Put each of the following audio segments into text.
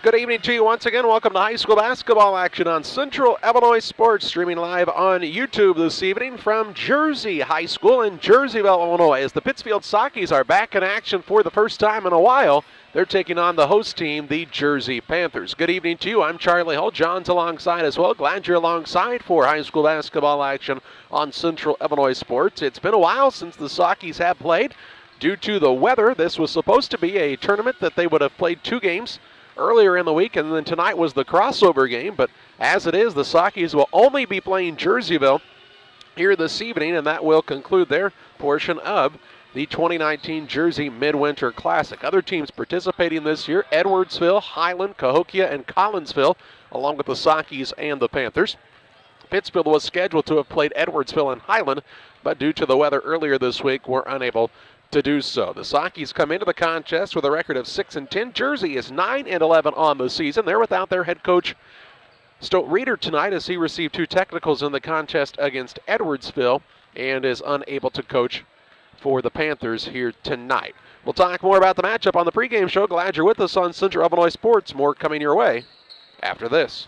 Good evening to you once again. Welcome to high school basketball action on Central Illinois Sports, streaming live on YouTube this evening from Jersey High School in Jerseyville, Illinois, as the Pittsfield Sockies are back in action for the first time in a while. They're taking on the host team, the Jersey Panthers. Good evening to you. I'm Charlie Hull. John's alongside as well. Glad you're alongside for high school basketball action on Central Illinois Sports. It's been a while since the Sockies have played. Due to the weather, this was supposed to be a tournament that they would have played 2 games earlier in the week, and then tonight was the crossover game. But as it is, the Sockies will only be playing Jerseyville here this evening, and that will conclude their portion of the 2019 Jersey Midwinter Classic. Other teams participating this year: Edwardsville, Highland, Cahokia, and Collinsville, along with the Sockies and the Panthers. Pittsfield was scheduled to have played Edwardsville and Highland, but due to the weather earlier this week, were unable to do so. The Sockies come into the contest with a record of 6-10. Jersey is 9-11 on the season. They're without their head coach Stolt Reeder tonight, as he received 2 technicals in the contest against Edwardsville and is unable to coach for the Panthers here tonight. We'll talk more about the matchup on the pregame show. Glad you're with us on Central Illinois Sports. More coming your way after this.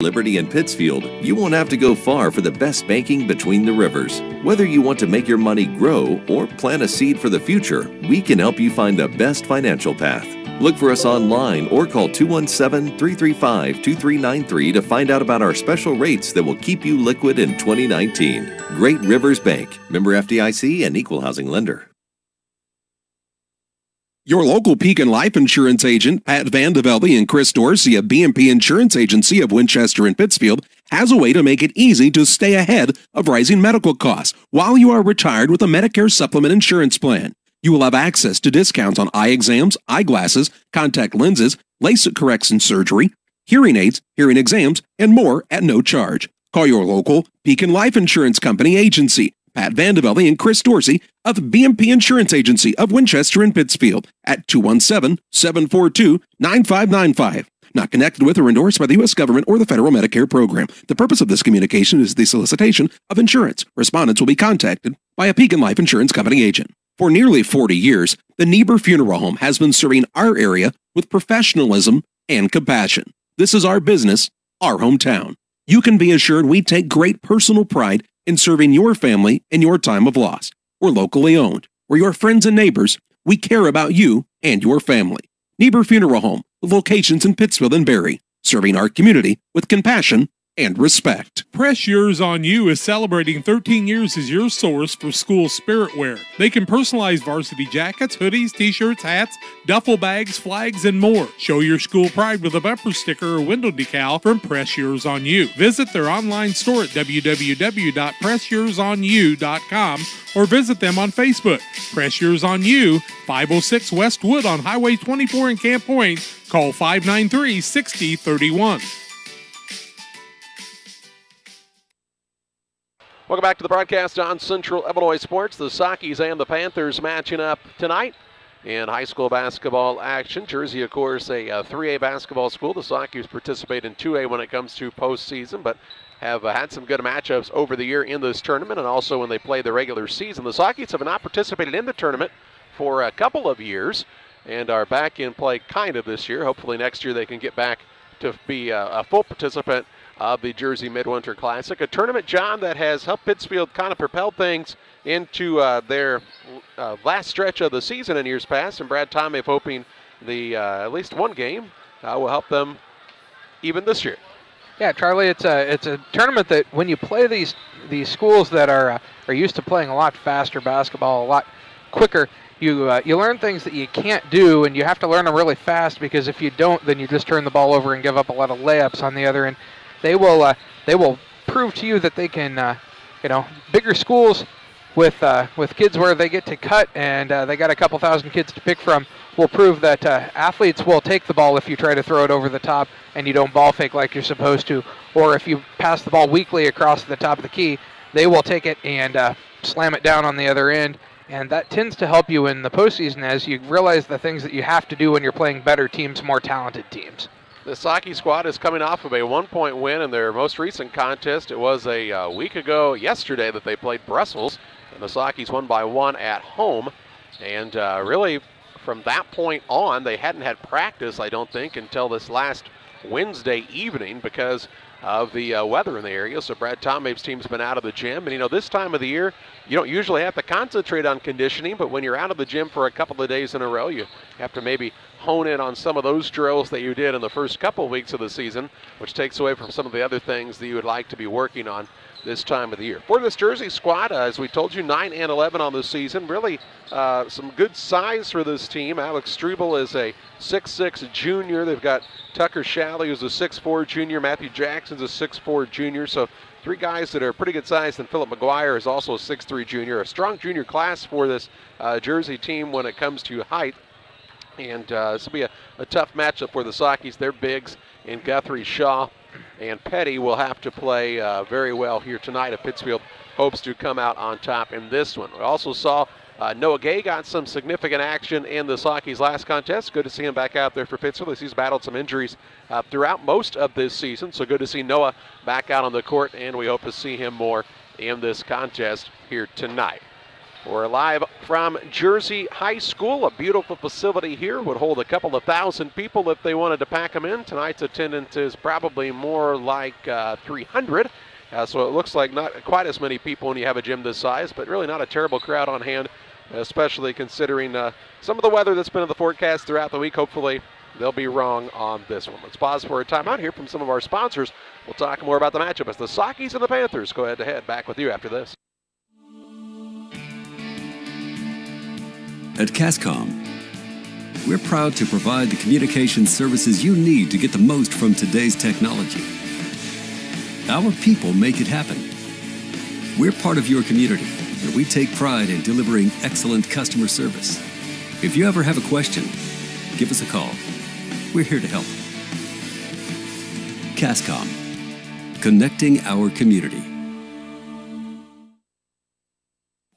Liberty and Pittsfield, you won't have to go far for the best banking between the rivers. Whether you want to make your money grow or plant a seed for the future, we can help you find the best financial path. Look for us online or call 217-335-2393 to find out about our special rates that will keep you liquid in 2019. Great Rivers Bank, member FDIC and equal housing lender. Your local Pekin Life Insurance agent, Pat Vandevelde and Chris Dorsey of BMP Insurance Agency of Winchester and Pittsfield, has a way to make it easy to stay ahead of rising medical costs while you are retired with a Medicare Supplement insurance plan. You will have access to discounts on eye exams, eyeglasses, contact lenses, LASIK correction surgery, hearing aids, hearing exams, and more at no charge. Call your local Pekin Life Insurance Company agency, Pat Vandevelde and Chris Dorsey of BMP Insurance Agency of Winchester and Pittsfield at 217-742-9595. Not connected with or endorsed by the U.S. government or the federal Medicare program. The purpose of this communication is the solicitation of insurance. Respondents will be contacted by a Pekin Life Insurance Company agent. For nearly 40 years, the Niebuhr Funeral Home has been serving our area with professionalism and compassion. This is our business, our hometown. You can be assured we take great personal pride in serving your family in your time of loss. We're locally owned. We're your friends and neighbors. We care about you and your family. Niebuhr Funeral Home, with locations in Pittsfield and Barry, serving our community with compassion and respect. Press Yours on You is celebrating 13 years as your source for school spirit wear. They can personalize varsity jackets, hoodies, t-shirts, hats, duffel bags, flags, and more. Show your school pride with a bumper sticker or window decal from Press Yours on You. Visit their online store at www.pressyoursonyou.com or visit them on Facebook. Press Yours on You, 506 West Wood on Highway 24 in Camp Point. Call 593-6031. Welcome back to the broadcast on Central Illinois Sports. The Sockies and the Panthers matching up tonight in high school basketball action. Jersey, of course, a 3A basketball school. The Sockies participate in 2A when it comes to postseason, but have had some good matchups over the year in this tournament and also when they play the regular season. The Sockies have not participated in the tournament for a couple of years and are back in play kind of this year. Hopefully next year they can get back to be a full participant of the Jersey Midwinter Classic, a tournament, John, that has helped Pittsfield kind of propel things into their last stretch of the season in years past, and Brad Tomey hoping the at least one game will help them even this year. Yeah, Charlie, it's a tournament that when you play these schools that are used to playing a lot faster basketball, a lot quicker, you learn things that you can't do, and you have to learn them really fast, because if you don't, then you just turn the ball over and give up a lot of layups on the other end. They will prove to you that they can, bigger schools with kids where they get to cut and they got a couple thousand kids to pick from will prove that athletes will take the ball if you try to throw it over the top and you don't ball fake like you're supposed to, or if you pass the ball weakly across the top of the key, they will take it and slam it down on the other end. And that tends to help you in the postseason as you realize the things that you have to do when you're playing better teams, more talented teams. The Socky squad is coming off of a 1-point win in their most recent contest. It was a week ago yesterday that they played Brussels, and the Sockies won by 1 at home. And really from that point on, they hadn't had practice, I don't think, until this last Wednesday evening because of the weather in the area. So Brad Tomave's team's been out of the gym. And, this time of the year, you don't usually have to concentrate on conditioning, but when you're out of the gym for a couple of days in a row, you have to maybe hone in on some of those drills that you did in the first couple of weeks of the season, which takes away from some of the other things that you would like to be working on this time of the year. For this Jersey squad, as we told you, 9-11 on the season. Really some good size for this team. Alex Struble is a 6'6 junior. They've got Tucker Shalley, who's a 6'4 junior. Matthew Jackson's a 6'4 junior. So 3 guys that are pretty good size. And Philip McGuire is also a 6'3 junior. A strong junior class for this Jersey team when it comes to height. And this will be a tough matchup for the Sockies. They're bigs in Guthrie, Shaw, and Petty will have to play very well here tonight if Pittsfield hopes to come out on top in this one. We also saw Noah Gay got some significant action in the Sockies' last contest. Good to see him back out there for Pittsfield. He's battled some injuries throughout most of this season, so good to see Noah back out on the court, and we hope to see him more in this contest here tonight. We're live from Jersey High School. A beautiful facility here. Would hold a couple of thousand people if they wanted to pack them in. Tonight's attendance is probably more like 300. So it looks like not quite as many people when you have a gym this size, but really not a terrible crowd on hand, especially considering some of the weather that's been in the forecast throughout the week. Hopefully they'll be wrong on this one. Let's pause for a timeout here from some of our sponsors. We'll talk more about the matchup as the Sockies and the Panthers go head-to-head. Back with you after this. At CASCOM, we're proud to provide the communication services you need to get the most from today's technology. Our people make it happen. We're part of your community, and we take pride in delivering excellent customer service. If you ever have a question, give us a call. We're here to help. CASCOM, connecting our community.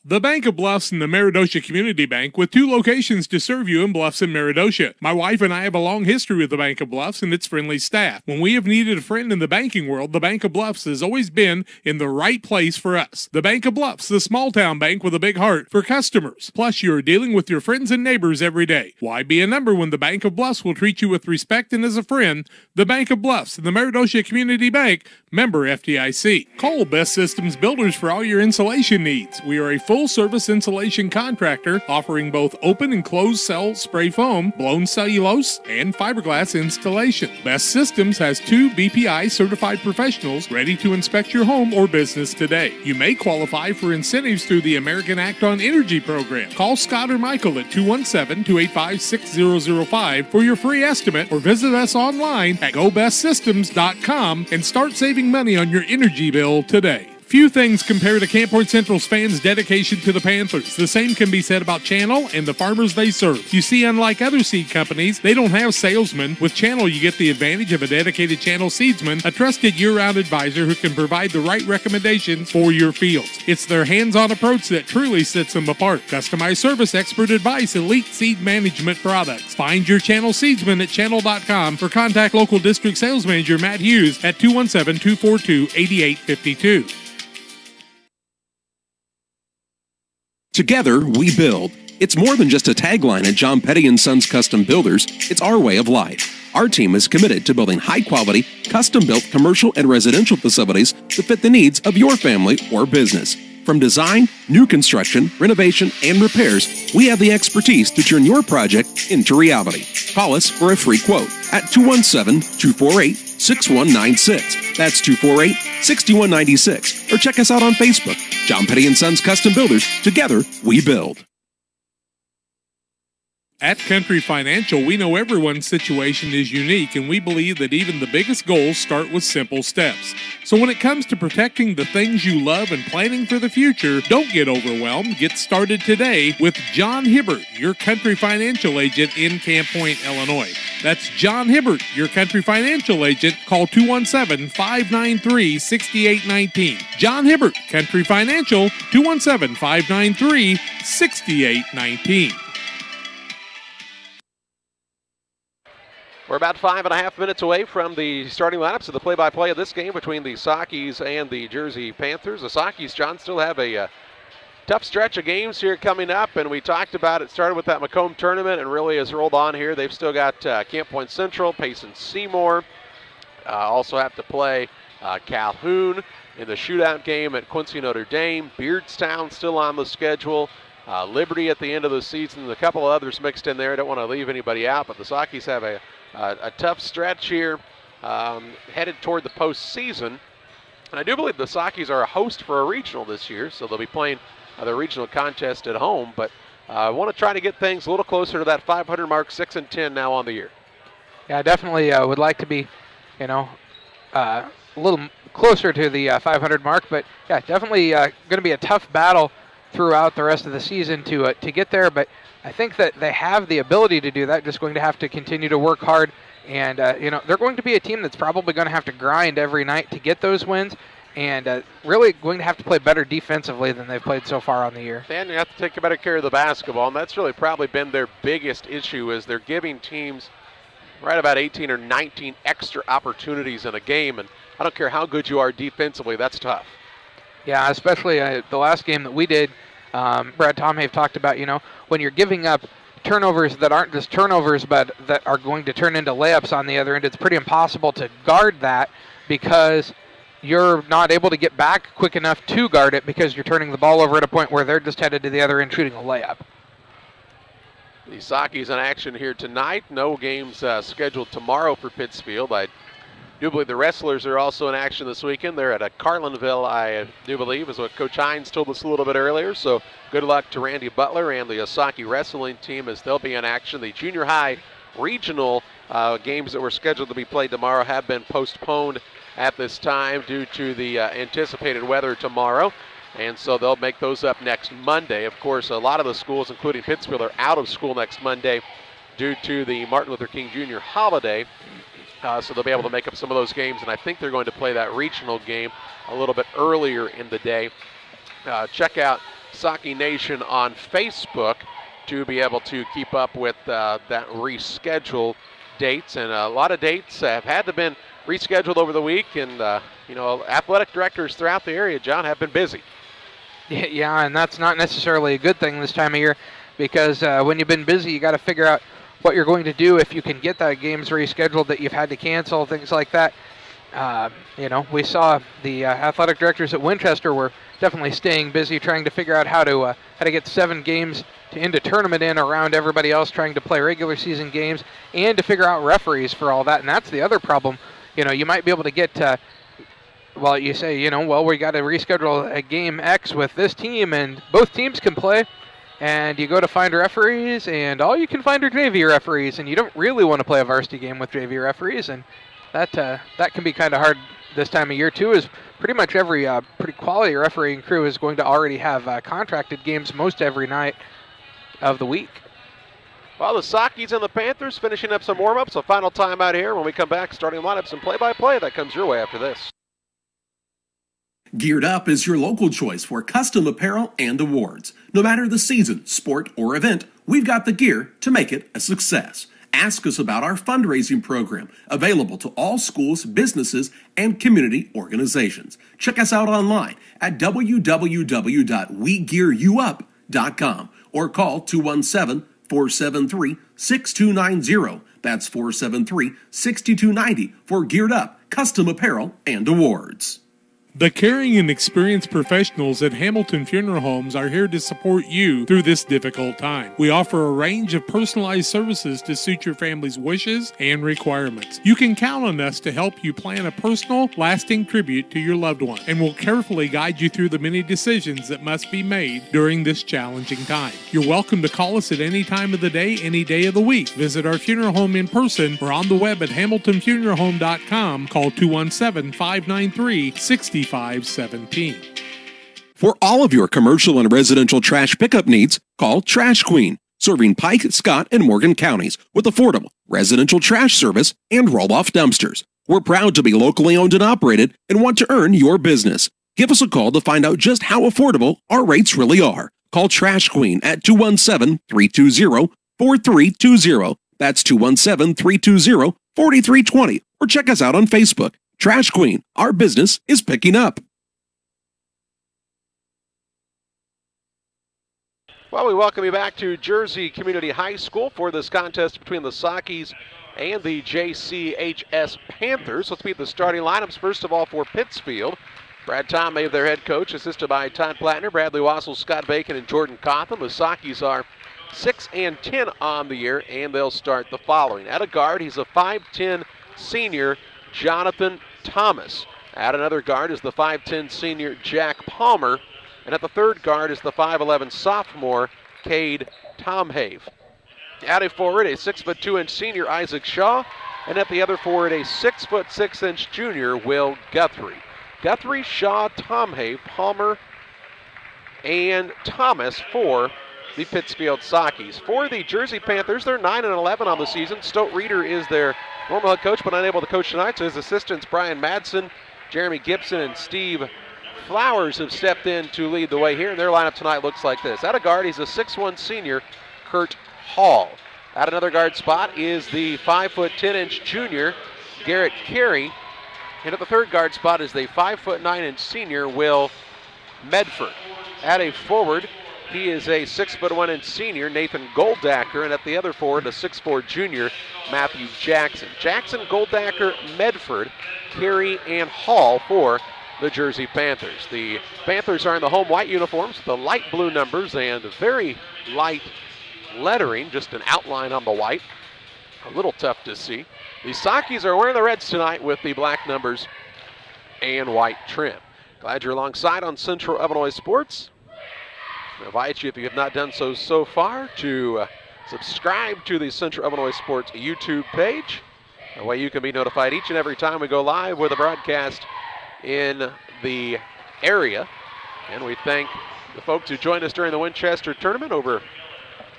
The Bank of Bluffs and the Meridosha Community Bank, with 2 locations to serve you in Bluffs and Meridosha. My wife and I have a long history with the Bank of Bluffs and its friendly staff. When we have needed a friend in the banking world, the Bank of Bluffs has always been in the right place for us. The Bank of Bluffs, the small town bank with a big heart for customers. Plus, you are dealing with your friends and neighbors every day. Why be a number when the Bank of Bluffs will treat you with respect and as a friend? The Bank of Bluffs and the Meridosha Community Bank, member FDIC. Call Best Systems Builders for all your insulation needs. We are a full-service insulation contractor offering both open and closed cell spray foam, blown cellulose, and fiberglass installation. Best Systems has 2 BPI certified professionals ready to inspect your home or business today. You may qualify for incentives through the American Act on Energy program. Call Scott or Michael at 217-285-6005 for your free estimate, or visit us online at gobestsystems.com and start saving money on your energy bill today. Few things compare to Camp Point Central's fans' dedication to the Panthers. The same can be said about Channel and the farmers they serve. You see, unlike other seed companies, they don't have salesmen. With Channel, you get the advantage of a dedicated Channel seedsman, a trusted year-round advisor who can provide the right recommendations for your fields. It's their hands-on approach that truly sets them apart. Customized service, expert advice, elite seed management products. Find your Channel seedsman at channel.com or contact local district sales manager Matt Hughes at 217-242-8852. Together, we build. It's more than just a tagline at John Petty & Sons Custom Builders. It's our way of life. Our team is committed to building high-quality, custom-built commercial and residential facilities to fit the needs of your family or business. From design, new construction, renovation, and repairs, we have the expertise to turn your project into reality. Call us for a free quote at 217-248-6196. That's 248-6196. Or check us out on Facebook. John Petty & Sons Custom Builders. Together, we build. At Country Financial, we know everyone's situation is unique, and we believe that even the biggest goals start with simple steps. So when it comes to protecting the things you love and planning for the future, don't get overwhelmed. Get started today with John Hibbert, your Country Financial agent in Camp Point, Illinois. That's John Hibbert, your Country Financial agent. Call 217-593-6819. John Hibbert, Country Financial, 217-593-6819. We're about 5.5 minutes away from the starting lineups of the play-by-play of this game between the Sockies and the Jersey Panthers. The Sockies, John, still have a tough stretch of games here coming up, and we talked about it. Started with that Macomb tournament and really has rolled on here. They've still got Camp Point Central, Payson Seymour. Also have to play Calhoun in the shootout game at Quincy Notre Dame. Beardstown still on the schedule. Liberty at the end of the season. A couple of others mixed in there. I don't want to leave anybody out, but the Sockies have a tough stretch here headed toward the postseason. And I do believe the Sockies are a host for a regional this year, so they'll be playing the regional contest at home. But I want to try to get things a little closer to that 500 mark, 6-10 now on the year. Yeah, I definitely would like to be, a little closer to the 500 mark. But yeah, definitely going to be a tough battle throughout the rest of the season to get there. But I think that they have the ability to do that. Just going to have to continue to work hard. And, they're going to be a team that's probably going to have to grind every night to get those wins and really going to have to play better defensively than they've played so far on the year. And you have to take better care of the basketball, and that's really probably been their biggest issue is they're giving teams right about 18 or 19 extra opportunities in a game, and I don't care how good you are defensively, that's tough. Yeah, especially the last game that we did, Brad Tomhave talked about, when you're giving up turnovers that aren't just turnovers but that are going to turn into layups on the other end, it's pretty impossible to guard that because you're not able to get back quick enough to guard it because you're turning the ball over at a point where they're just headed to the other end shooting a layup. The Sockies in action here tonight. No games scheduled tomorrow for Pittsfield. I do believe the Wrestlers are also in action this weekend. They're at a Carlinville, I do believe, is what Coach Hines told us a little bit earlier. So good luck to Randy Butler and the Osakie wrestling team as they'll be in action. The junior high regional games that were scheduled to be played tomorrow have been postponed at this time due to the anticipated weather tomorrow. And so they'll make those up next Monday. Of course, a lot of the schools, including Pittsfield, are out of school next Monday due to the Martin Luther King Jr. holiday. So they'll be able to make up some of those games, and I think they're going to play that regional game a little bit earlier in the day. Check out Socky Nation on Facebook to be able to keep up with that rescheduled dates. And a lot of dates have had to been rescheduled over the week, and athletic directors throughout the area, John, have been busy. Yeah, and that's not necessarily a good thing this time of year because when you've been busy, you got to figure out what you're going to do if you can get that games rescheduled that you've had to cancel, things like that. We saw the athletic directors at Winchester were definitely staying busy trying to figure out how to get 7 games to end a tournament in around everybody else trying to play regular season games and to figure out referees for all that. And that's the other problem. You might be able to get you say, we got to reschedule a game X with this team and both teams can play. And you go to find referees, and all you can find are JV referees, and you don't really want to play a varsity game with JV referees, and that can be kind of hard this time of year too. Is pretty much every pretty quality refereeing crew is going to already have contracted games most every night of the week. Well, the Sockies and the Panthers finishing up some warm-ups. A final time out here. When we come back, starting lineups and play-by-play, that comes your way after this. Geared Up is your local choice for custom apparel and awards. No matter the season, sport, or event, we've got the gear to make it a success. Ask us about our fundraising program, available to all schools, businesses, and community organizations. Check us out online at www.wegearyouup.com or call 217-473-6290. That's 473-6290 for Geared Up, custom apparel, and awards. The caring and experienced professionals at Hamilton Funeral Homes are here to support you through this difficult time. We offer a range of personalized services to suit your family's wishes and requirements. You can count on us to help you plan a personal, lasting tribute to your loved one, and we'll carefully guide you through the many decisions that must be made during this challenging time. You're welcome to call us at any time of the day, any day of the week. Visit our funeral home in person or on the web at hamiltonfuneralhome.com. Call 217-593-6517. For all of your commercial and residential trash pickup needs, call Trash Queen, serving Pike, Scott, and Morgan counties with affordable residential trash service and roll-off dumpsters. We're proud to be locally owned and operated and want to earn your business. Give us a call to find out just how affordable our rates really are. Call Trash Queen at 217-320-4320. That's 217-320-4320. Or check us out on Facebook. Trash Queen, our business is picking up. Well, we welcome you back to Jersey Community High School for this contest between the Sockies and the JCHS Panthers. Let's meet the starting lineups. First of all, for Pittsfield, Brad Tomay, their head coach, assisted by Todd Plattner, Bradley Wassel, Scott Bacon, and Jordan Cotham. The Sockies are 6-10 on the year, and they'll start the following. At a guard, he's a 5'10 senior, Jonathan Thomas. At another guard is the 5'10 senior, Jack Palmer. And at the third guard is the 5'11 sophomore, Cade Tomhave. At a forward, a 6'2" senior, Isaac Shaw. And at the other forward, a 6'6" junior, Will Guthrie. Guthrie, Shaw, Tomhave, Palmer, and Thomas for the Pittsfield Sockies. For the Jersey Panthers, they're 9-11 on the season. Stote Reeder is their normal head coach, but unable to coach tonight. So his assistants, Brian Madsen, Jeremy Gibson, and Steve Flowers have stepped in to lead the way here, and their lineup tonight looks like this. At a guard, he's a 6'1 senior, Kurt Hall. At another guard spot is the 5'10" junior, Garrett Carey. And at the third guard spot is the 5'9" senior, Will Medford. At a forward, he is a 6'1" senior, Nathan Goldacker. And at the other forward, a 6'4" junior, Matthew Jackson. Jackson, Goldacker, Medford, Carey, and Hall for the Jersey Panthers. The Panthers are in the home white uniforms, the light blue numbers and very light lettering, just an outline on the white. A little tough to see. The Sockies are wearing the reds tonight with the black numbers and white trim. Glad you're alongside on Central Illinois Sports. I invite you, if you have not done so far, to subscribe to the Central Illinois Sports YouTube page. That way you can be notified each and every time we go live with a broadcast in the area. And we thank the folks who joined us during the Winchester tournament. Over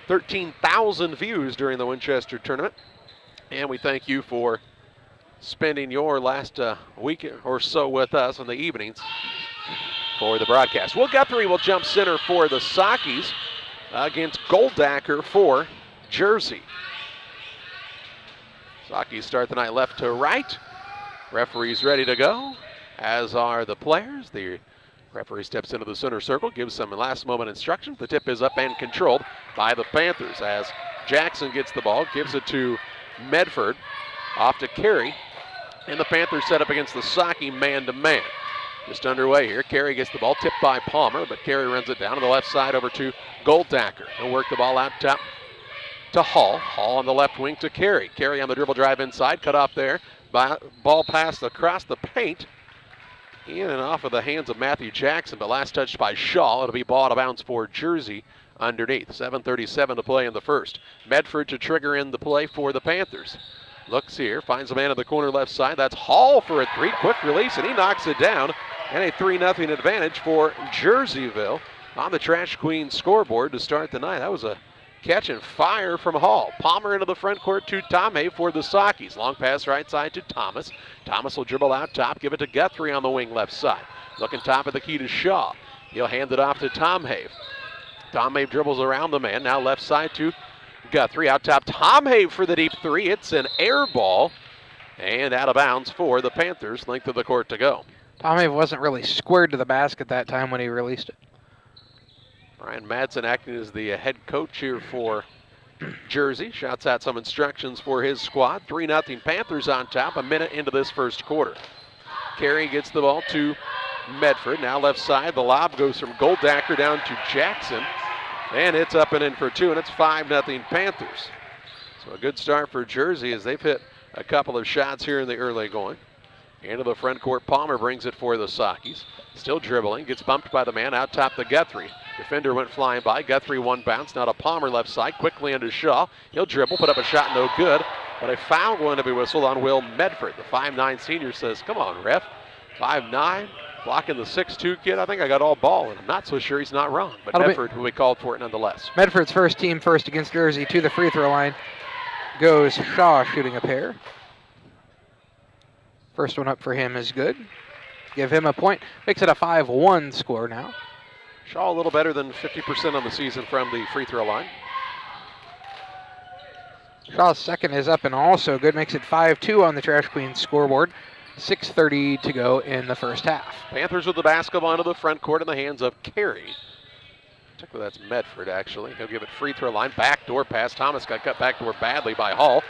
13,000 views during the Winchester tournament. And we thank you for spending your last week or so with us in the evenings for the broadcast. Will Guthrie will jump center for the Sockies against Goldacker for Jersey. Sockies start the night left to right. Referee's ready to go, as are the players. The referee steps into the center circle, gives some last moment instructions. The tip is up and controlled by the Panthers as Jackson gets the ball, gives it to Medford, off to Carey. And the Panthers set up against the Socky man-to-man. Just underway here. Carey gets the ball, tipped by Palmer, but Carey runs it down to the left side over to Goldacker. He'll work the ball out top to Hall. Hall on the left wing to Carey. Carey on the dribble drive inside, cut off there. Ball passed across the paint. In and off of the hands of Matthew Jackson, but last touched by Shaw. It'll be ball out of bounds for Jersey underneath. 7:37 to play in the first. Medford to trigger in the play for the Panthers. Looks here, finds a man in the corner left side. That's Hall for a three. Quick release, and he knocks it down. And a 3-0 advantage for Jerseyville on the Trash Queen scoreboard to start the night. That was a catch and fire from Hall. Palmer into the front court to Tomei for the Sockies. Long pass right side to Thomas. Thomas will dribble out top, give it to Guthrie on the wing left side. Looking top of the key to Shaw. He'll hand it off to Tomhave. Tomhave dribbles around the man. Now left side to Guthrie. Out top, Tomhave for the deep three. It's an air ball and out of bounds for the Panthers. Length of the court to go. Tomhave wasn't really squared to the basket that time when he released it. Brian Madsen acting as the head coach here for Jersey. Shouts out some instructions for his squad. 3-0 Panthers on top, a minute into this first quarter. Carey gets the ball to Medford. Now left side, the lob goes from Goldacker down to Jackson. And it's up and in for two, and it's 5-0 Panthers. So a good start for Jersey as they've hit a couple of shots here in the early going. Into the front court, Palmer brings it for the Sockies. Still dribbling, gets bumped by the man out top to Guthrie. Defender went flying by. Guthrie one bounce, now to Palmer left side, quickly into Shaw. He'll dribble, put up a shot, no good. But a foul going to be whistled on Will Medford. The 5'9 senior says, come on, ref. 5'9, blocking the 6'2 kid. I think I got all ball, and I'm not so sure he's not wrong. But Medford will be called for it nonetheless. Medford's first team first against Jersey to the free throw line goes Shaw shooting a pair. First one up for him is good. Give him a point. Makes it a 5-1 score now. Shaw a little better than 50% on the season from the free throw line. Shaw's second is up and also good. Makes it 5-2 on the Trash Queens scoreboard. 6:30 to go in the first half. Panthers with the basketball into the front court in the hands of Carey. Particularly that's Medford, actually. He'll give it free throw line. Backdoor pass. Thomas got cut backdoor badly by Hall.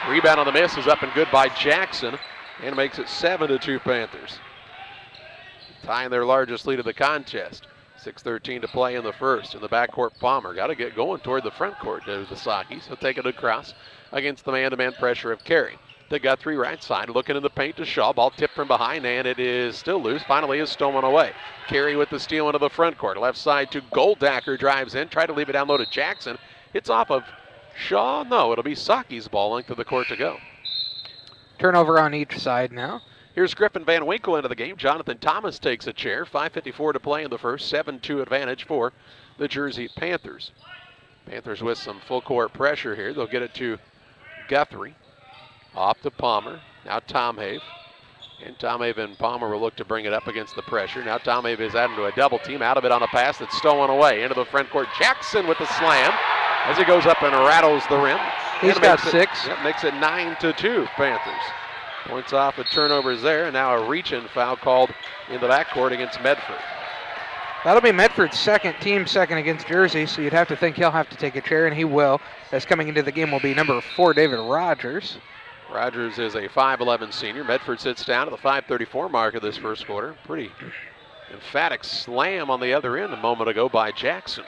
Rebound on the miss is up and good by Jackson, and makes it 7-2 Panthers. Tying their largest lead of the contest. 6:13 to play in the first. In the backcourt, Palmer got to get going toward the front court to the Sakis. He'll take it across against the man-to-man pressure of Carey. To Guthrie, right side, looking in the paint to Shaw. Ball tipped from behind, and it is still loose. Finally is stolen away. Carey with the steal into the front court. Left side to Goldacker, drives in. Try to leave it down low to Jackson. Hits off of Shaw. No, it'll be Saki's ball, length of the court to go. Turnover on each side now. Here's Griffin Van Winkle into the game. Jonathan Thomas takes a chair. 5:54 to play in the first. 7-2 advantage for the Jersey Panthers. Panthers with some full court pressure here. They'll get it to Guthrie. Off to Palmer. Now Tomhave. And Tomhave and Palmer will look to bring it up against the pressure. Now Tomhave is adding to a double team. Out of it on a pass that's stolen away. Into the front court. Jackson with the slam as he goes up and rattles the rim. He's got 6. Makes it 9-2 Panthers. Points off with turnovers there. And now a reach-in foul called in the backcourt against Medford. That'll be Medford's team second against Jersey, so you'd have to think he'll have to take a chair, and he will. As coming into the game will be number 4, David Rogers. Rogers is a 5'11 senior. Medford sits down at the 5:34 mark of this first quarter. Pretty emphatic slam on the other end a moment ago by Jackson.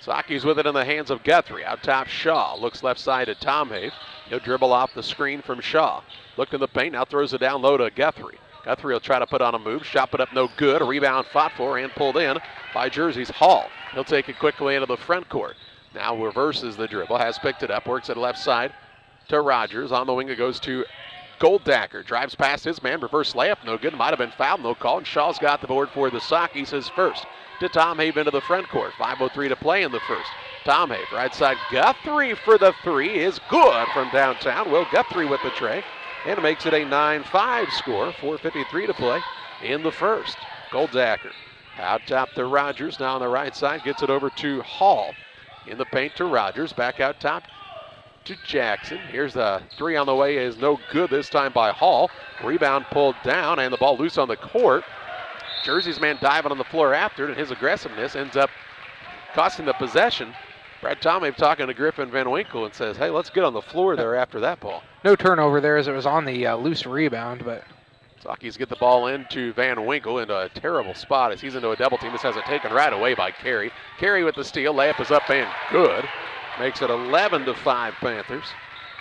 Saki's with it in the hands of Guthrie. Out top, Shaw. Looks left side to Tomhave. He'll dribble off the screen from Shaw. Looked in the paint, now throws it down low to Guthrie. Guthrie will try to put on a move. Shot put up no good. A rebound fought for and pulled in by Jersey's Hall. He'll take it quickly into the front court. Now reverses the dribble. Has picked it up. Works it left side to Rogers. On the wing it goes to Goldacker. Drives past his man. Reverse layup. No good. Might have been fouled. No call. And Shaw's got the board for the Sakis. His first. To Tomhave into the front court. 5:03 to play in the first. Tomhave, right side. Guthrie for the 3 is good from downtown. Will Guthrie with the tray. And it makes it a 9-5 score. 4:53 to play in the first. Goldacker out top to Rogers. Now on the right side. Gets it over to Hall. In the paint to Rogers. Back out top to Jackson. Here's the 3 on the way. Is no good this time by Hall. Rebound pulled down and the ball loose on the court. Jersey's man diving on the floor after it, and his aggressiveness ends up costing the possession. Brad Tomhave talking to Griffin Van Winkle and says, hey, let's get on the floor there after that ball. No turnover there as it was on the loose rebound, but Sakis get the ball into Van Winkle into a terrible spot as he's into a double team. This has it taken right away by Carey. Carey with the steal. Layup is up and good. Makes it 11-5 Panthers.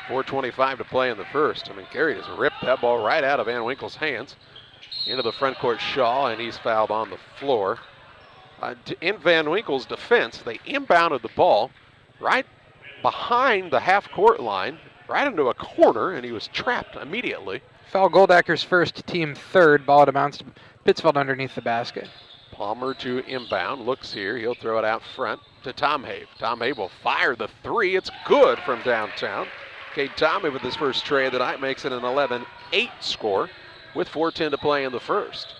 4:25 to play in the first. I mean, Carey just ripped that ball right out of Van Winkle's hands. Into the front court, Shaw, and he's fouled on the floor. In Van Winkle's defense, they inbounded the ball right behind the half-court line, right into a corner, and he was trapped immediately. Foul Goldacker's first, team third. Ball out of bounds to Pittsfield underneath the basket. Palmer to inbound, looks here. He'll throw it out front to Tomhave. Tomhave will fire the 3. It's good from downtown. Cade Tomhave with his first tray of the night makes it an 11-8 score with 4:10 to play in the first.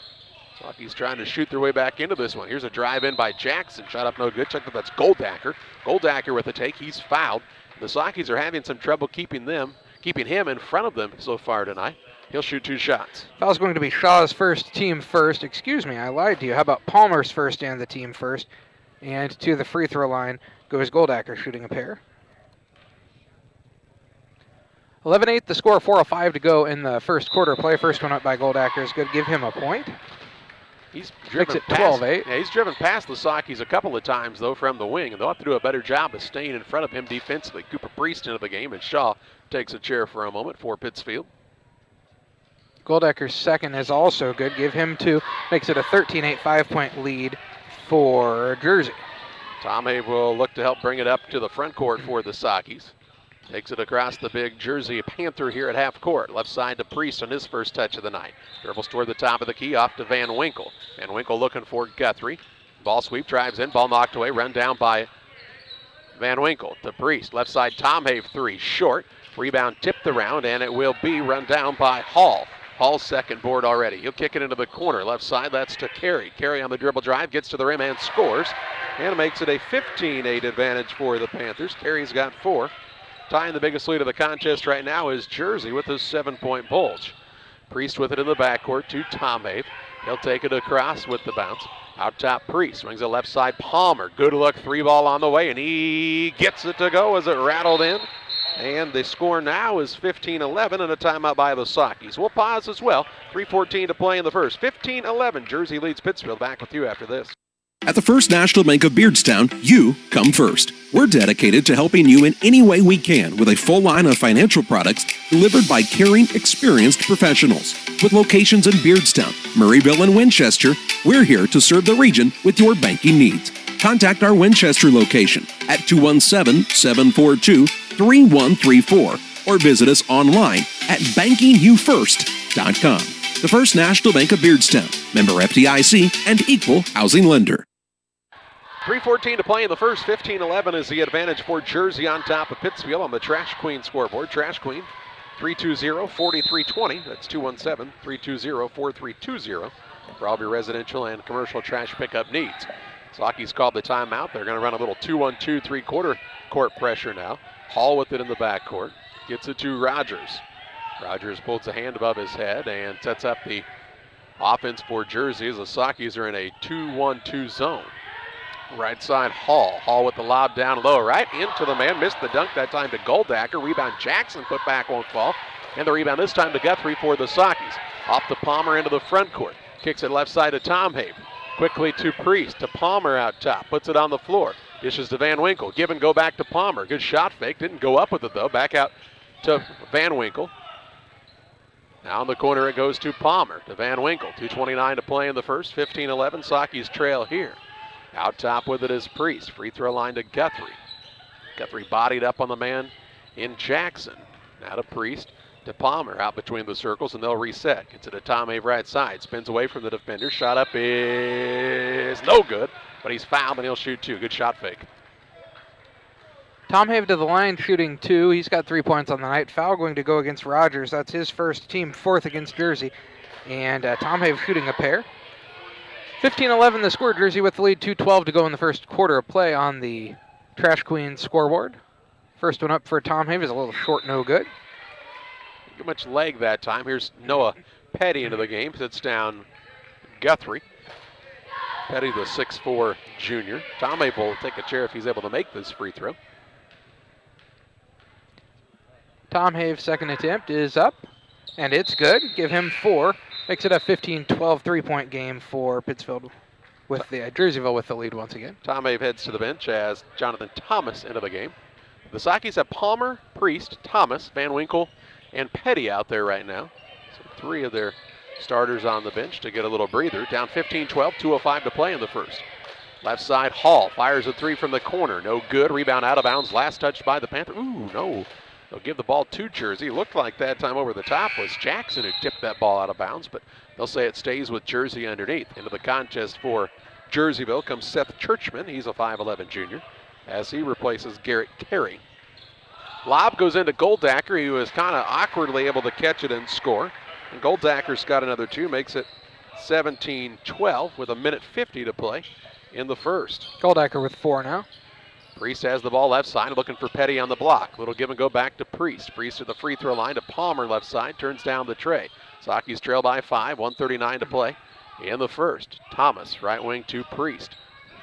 Saki's trying to shoot their way back into this one. Here's a drive in by Jackson. Shot up no good. Check that that's Goldacker. Goldacker with the take. He's fouled. The Sakis are having some trouble keeping him in front of them so far tonight. He'll shoot 2 shots. Foul's going to be Shaw's first, team first. Excuse me, I lied to you. How about Palmer's first and the team first? And to the free throw line goes Goldacker shooting a pair. 11-8, the score, 4:05 to go in the first quarter play. First one up by Goldacker is good. Give him a point. He's driven Makes it 12-8. Yeah, he's driven past the Sakis a couple of times, though, from the wing, and they'll have to do a better job of staying in front of him defensively. Cooper Priest into the game, and Shaw takes a chair for a moment for Pittsfield. Goldacker's second is also good. Give him 2. Makes it a 13-8 5-point lead for Jersey. Tomhave will look to help bring it up to the front court for the Sakis. Takes it across the big Jersey Panther here at half court. Left side to Priest on his first touch of the night. Dribbles toward the top of the key, off to Van Winkle. Van Winkle looking for Guthrie. Ball sweep, drives in, ball knocked away, run down by Van Winkle to Priest. Left side, Tomhave 3, short. Rebound tipped around, and it will be run down by Hall. Hall's second board already. He'll kick it into the corner. Left side, that's to Carey. Carey on the dribble drive, gets to the rim and scores. And makes it a 15-8 advantage for the Panthers. Carey's got 4. Tying the biggest lead of the contest right now is Jersey with his 7-point bulge. Priest with it in the backcourt to Tomhave. He'll take it across with the bounce. Out top, Priest swings it left side. Palmer, good look, 3-ball on the way, and he gets it to go as it rattled in. And the score now is 15-11 and a timeout by the Sockies. We'll pause as well. 3:14 to play in the first. 15-11. Jersey leads Pittsfield. Back with you after this. At the First National Bank of Beardstown, you come first. We're dedicated to helping you in any way we can with a full line of financial products delivered by caring, experienced professionals. With locations in Beardstown, Murrayville, and Winchester, we're here to serve the region with your banking needs. Contact our Winchester location at 217-742-3134 or visit us online at bankingyoufirst.com. The First National Bank of Beardstown, member FDIC, and equal housing lender. 3:14 to play in the first. 15-11 is the advantage for Jersey on top of Pittsfield on the Trash Queen scoreboard. Trash Queen 320-4320. That's 217-320-4320 for all of your residential and commercial trash pickup needs. Sockies called the timeout. They're going to run a little 2-1-2 3/4 court pressure now. Hall with it in the backcourt. Gets it to Rogers. Rogers pulls a hand above his head and sets up the offense for Jersey as the Sockies are in a 2-1-2 zone. Right side, Hall. Hall with the lob down low, right into the man. Missed the dunk that time to Goldacker. Rebound Jackson, put back, won't fall. And the rebound this time to Guthrie for the Sockies. Off to Palmer into the front court. Kicks it left side to Tom Haven. Quickly to Priest, to Palmer out top. Puts it on the floor. Dishes to Van Winkle. Give and go back to Palmer. Good shot fake. Didn't go up with it though. Back out to Van Winkle. Now in the corner it goes to Palmer, to Van Winkle. 2:29 to play in the first. 15-11. Sockies trail here. Out top with it is Priest. Free throw line to Guthrie. Guthrie bodied up on the man in Jackson. Now to Priest, to Palmer out between the circles, and they'll reset. Gets it to Tom Have right side. Spins away from the defender. Shot up is no good, but he's fouled and he'll shoot two. Good shot fake. Tom Have to the line shooting 2. He's got 3 points on the night. Foul going to go against Rogers. That's his first, team fourth against Jersey. And Tom Have shooting a pair. 15-11 the score. Jersey with the lead. 2:12 to go in the first quarter of play on the Trash Queen scoreboard. First one up for Tom Have is a little short, no good. Too much leg that time. Here's Noah Petty into the game. Sits down Guthrie. Petty, the 6'4 junior. Tom Have will take a chair if he's able to make this free throw. Tom Have's second attempt is up, and it's good. Give him 4. Makes it a 15-12 3-point game for Pittsfield with the Jerseyville with the lead once again. Tom Have heads to the bench as Jonathan Thomas into the game. The Sockies have Palmer, Priest, Thomas, Van Winkle, and Petty out there right now. So 3 of their starters on the bench to get a little breather. Down 15-12, 2:05 to play in the first. Left side, Hall fires a 3 from the corner. No good. Rebound out of bounds. Last touched by the Panther. Ooh, no. They'll give the ball to Jersey. Looked like that time over the top was Jackson who tipped that ball out of bounds, but they'll say it stays with Jersey underneath. Into the contest for Jerseyville comes Seth Churchman. He's a 5'11 junior as he replaces Garrett Carey. Lob goes into Goldacker. He was kind of awkwardly able to catch it and score. And Goldacker's got another 2, makes it 17-12 with 1:50 to play in the first. Goldacker with 4 now. Priest has the ball left side, looking for Petty on the block. Little give and go back to Priest. Priest to the free throw line to Palmer left side, turns down the tray. Sockies trail by 5, 1:39 to play in the first. Thomas, right wing to Priest.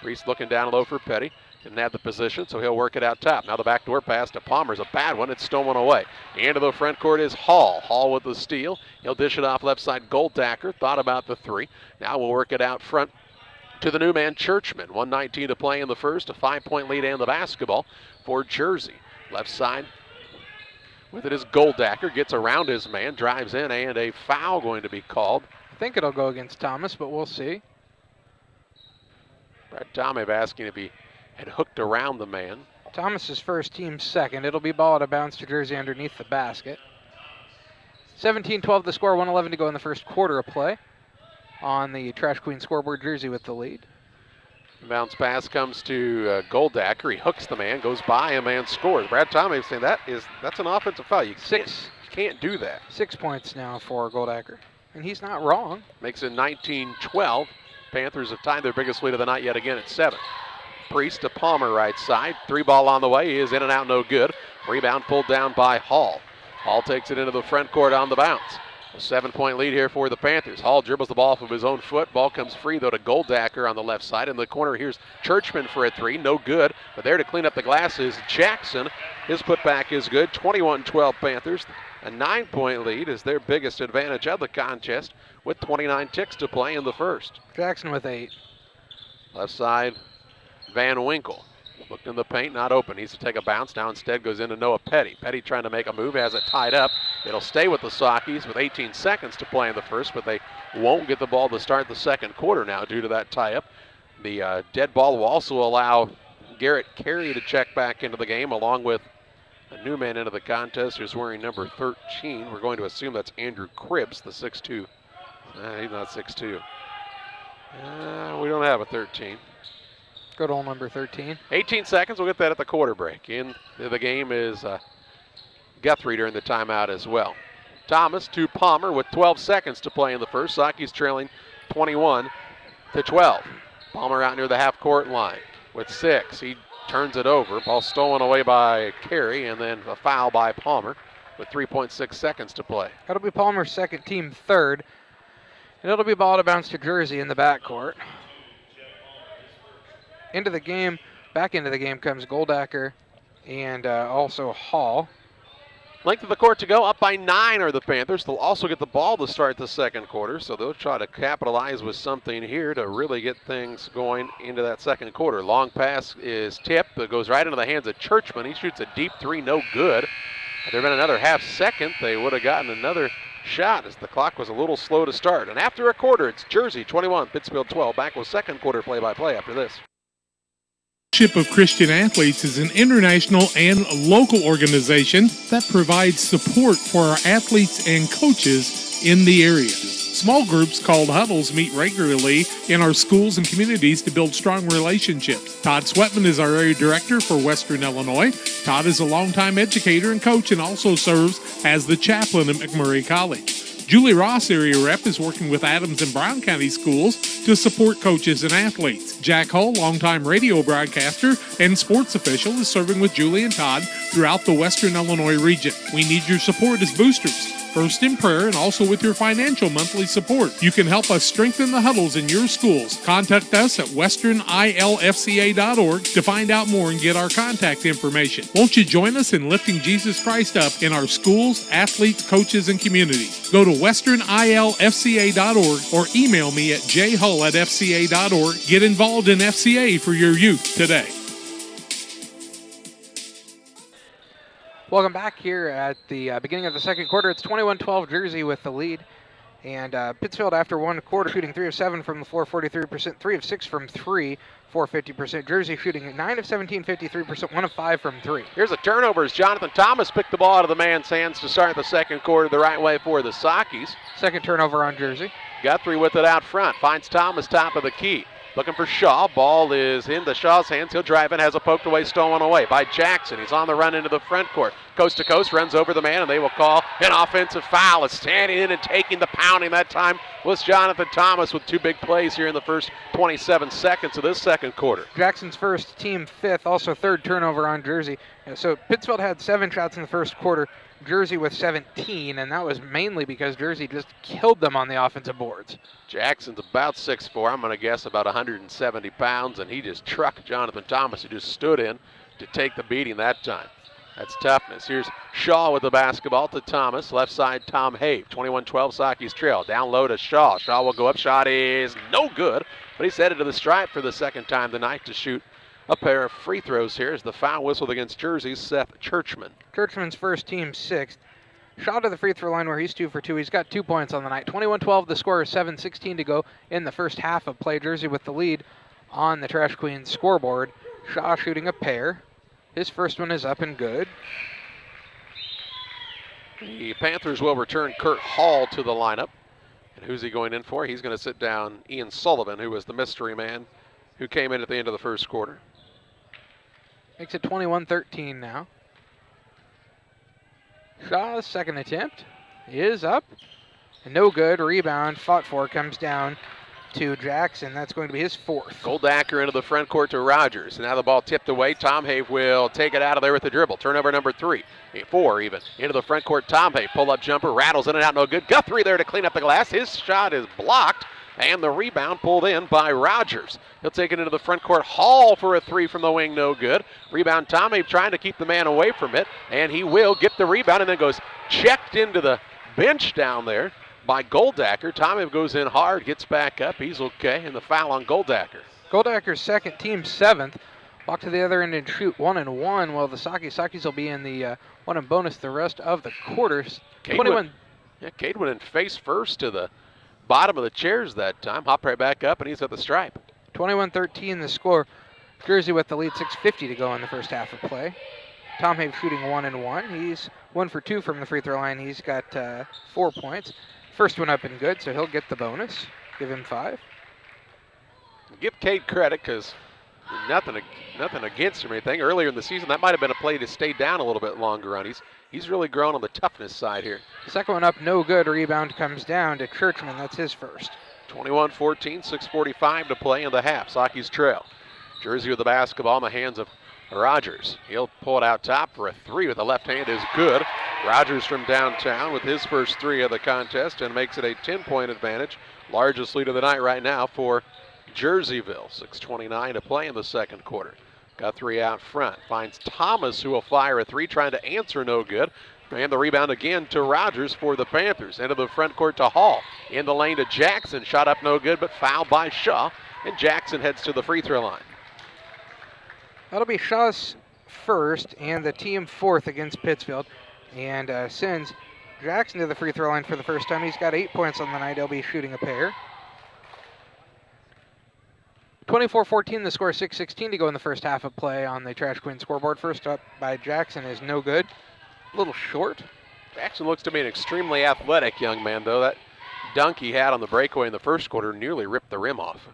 Priest looking down low for Petty. Didn't have the position, so he'll work it out top. Now the backdoor pass to Palmer's a bad one. It's stolen away. Into the front court is Hall. Hall with the steal. He'll dish it off left side. Goldacker thought about the 3. Now we'll work it out front to the new man, Churchman. 1:19 to play in the first. A 5-point lead and the basketball for Jersey. Left side with it is Goldacker. Gets around his man, drives in, and a foul going to be called. I think it'll go against Thomas, but we'll see. Brad Tomave asking if he had hooked around the man. Thomas's first, team second. It'll be ball out of bounds to Jersey underneath the basket. 17-12 the score, 1:11 to go in the first quarter of play. On the Trash Queen scoreboard, Jersey with the lead. Bounce pass comes to Goldacker. He hooks the man, goes by him, and scores. Brad Tomave saying that's an offensive foul. You can't do that. 6 points now for Goldacker, and he's not wrong. Makes it 19-12. Panthers have tied their biggest lead of the night yet again at 7. Priest to Palmer right side. 3-ball on the way. He is in and out, no good. Rebound pulled down by Hall. Hall takes it into the front court on the bounce. A 7-point lead here for the Panthers. Hall dribbles the ball off of his own foot. Ball comes free, though, to Goldacker on the left side. In the corner, here's Churchman for a three. No good. But there to clean up the glass is Jackson. His putback is good. 21-12 Panthers. A 9-point lead is their biggest advantage of the contest with 29 ticks to play in the first. Jackson with 8. Left side, Van Winkle. Looked in the paint, not open. Needs to take a bounce. Now instead goes into Noah Petty. Petty trying to make a move, has it tied up. It'll stay with the Sockies with 18 seconds to play in the first, but they won't get the ball to start the second quarter now due to that tie-up. The dead ball will also allow Garrett Carey to check back into the game, along with a new man into the contest who's wearing number 13. We're going to assume that's Andrew Cribbs, the 6'2". He's not 6'2". We don't have a 13. Good old number 13. 18 seconds. We'll get that at the quarter break. In the game is Guthrie during the timeout as well. Thomas to Palmer with 12 seconds to play in the first. Sockies trailing 21-12. Palmer out near the half-court line with 6. He turns it over. Ball stolen away by Carey, and then a foul by Palmer with 3.6 seconds to play. That'll be Palmer's second, team third. And it'll be ball to bounce to Jersey in the backcourt. Back into the game comes Goldacker and also Hall. Length of the court to go, up by 9 are the Panthers. They'll also get the ball to start the second quarter, so they'll try to capitalize with something here to really get things going into that second quarter. Long pass is tipped, but goes right into the hands of Churchman. He shoots a deep three, no good. If there had been another half second, they would have gotten another shot as the clock was a little slow to start. And after a quarter, it's Jersey 21, Pittsfield 12. Back with second quarter play-by-play after this. Of Christian Athletes is an international and local organization that provides support for our athletes and coaches in the area. Small groups called huddles meet regularly in our schools and communities to build strong relationships. Todd Sweatman is our area director for Western Illinois. Todd is a longtime educator and coach and also serves as the chaplain at McMurray College. Julie Ross, area rep, is working with Adams and Brown County schools to support coaches and athletes. Jack Hull, longtime radio broadcaster and sports official, is serving with Julie and Todd throughout the Western Illinois region. We need your support as boosters, first in prayer and also with your financial monthly support. You can help us strengthen the huddles in your schools. Contact us at westernilfca.org to find out more and get our contact information. Won't you join us in lifting Jesus Christ up in our schools, athletes, coaches, and communities? Go to westernilfca.org or email me at jhull@fca.org. Get involved in FCA for your youth today. Welcome back here at the beginning of the second quarter. It's 21-12 Jersey with the lead. And Pittsfield, after one quarter, shooting 3 of 7 from the floor, 43%, 3 of 6 from 3, 50%. Jersey shooting 9 of 17, 53%, 1 of 5 from 3. Here's a turnover as Jonathan Thomas picked the ball out of the man's hands to start the second quarter the right way for the Sockies. Second turnover on Jersey. Guthrie with it out front, finds Thomas top of the key. Looking for Shaw. Ball is into Shaw's hands. He'll drive in, has a poked away, stolen away by Jackson. He's on the run into the front court. Coast to coast, runs over the man, and they will call an offensive foul. It's standing in and taking the pounding that time was Jonathan Thomas with 2 big plays here in the first 27 seconds of this second quarter. Jackson's first, team 5th, also third turnover on Jersey. So Pittsfield had 7 shots in the first quarter. Jersey with 17, and that was mainly because Jersey just killed them on the offensive boards. Jackson's about 6'4", I'm going to guess about 170 pounds, and he just trucked Jonathan Thomas, who just stood in to take the beating that time. That's toughness. Here's Shaw with the basketball to Thomas. Left side, Tom Have. 21-12, Sockies trail. Down low to Shaw. Shaw will go up. Shot is no good, but he's headed to the stripe for the second time tonight to shoot a pair of free throws here as the foul whistled against Jersey's Seth Churchman. Churchman's first, team 6th. Shaw to the free throw line where he's 2 for 2. He's got 2 points on the night. 21-12, the score is 7:16 to go in the first half of play. Jersey with the lead on the Trash Queens scoreboard. Shaw shooting a pair. His first one is up and good. The Panthers will return Kurt Hall to the lineup. And who's he going in for? He's going to sit down Ian Sullivan, who was the mystery man who came in at the end of the first quarter. Makes it 21-13 now. Shaw's second attempt is up. And no good. Rebound, fought for, comes down to Jackson. That's going to be his fourth. Goldacker into the front court to Rogers. Now the ball tipped away. Tom Have will take it out of there with the dribble. Turnover number 4 even. Into the front court. Tom Have, pull-up jumper, rattles in and out, no good. Guthrie there to clean up the glass. His shot is blocked, and the rebound pulled in by Rogers. He'll take it into the front court. Hall for a 3 from the wing, no good. Rebound, Tom Have trying to keep the man away from it, and he will get the rebound and then goes checked into the bench down there by Goldacker. Tom Have goes in hard, gets back up. He's okay, and the foul on Goldacker. Goldacker's second, team seventh. Walk to the other end and shoot 1-1. Well, the Sakis will be in the 1 and bonus the rest of the quarters. Cade 21. Cade went in face first to the bottom of the chairs that time. Hopped right back up, and he's at the stripe. 21-13 the score. Jersey with the lead, 6:50 to go in the first half of play. Tom Have shooting 1-1. He's 1 for 2 from the free throw line. He's got 4 points. First one up and good, so he'll get the bonus. Give him 5. Give Cade credit because nothing against him or anything. Earlier in the season, that might have been a play to stay down a little bit longer on. He's really grown on the toughness side here. Second one up, no good. Rebound comes down to Churchman. That's his first. 21-14, 6:45 to play in the half. Saki's trail. Jersey with the basketball in the hands of Rogers. He'll pull it out top for a 3 with the left hand is good. Rogers from downtown with his first 3 of the contest and makes it a 10-point advantage. Largest lead of the night right now for Jerseyville. 6:29 to play in the second quarter. Guthrie out front. Finds Thomas, who will fire a 3, trying to answer, no good. And the rebound again to Rogers for the Panthers. Into the front court to Hall. In the lane to Jackson. Shot up no good, but fouled by Shaw. And Jackson heads to the free throw line. That'll be Shaw's first and the team fourth against Pittsfield. And sends Jackson to the free throw line for the first time. He's got 8 points on the night. He'll be shooting a pair. 24-14 the score, 6:16 to go in the first half of play on the Trash Queen scoreboard. First up by Jackson is no good. A little short. Jackson looks to be an extremely athletic young man, though. That dunk he had on the breakaway in the first quarter nearly ripped the rim off.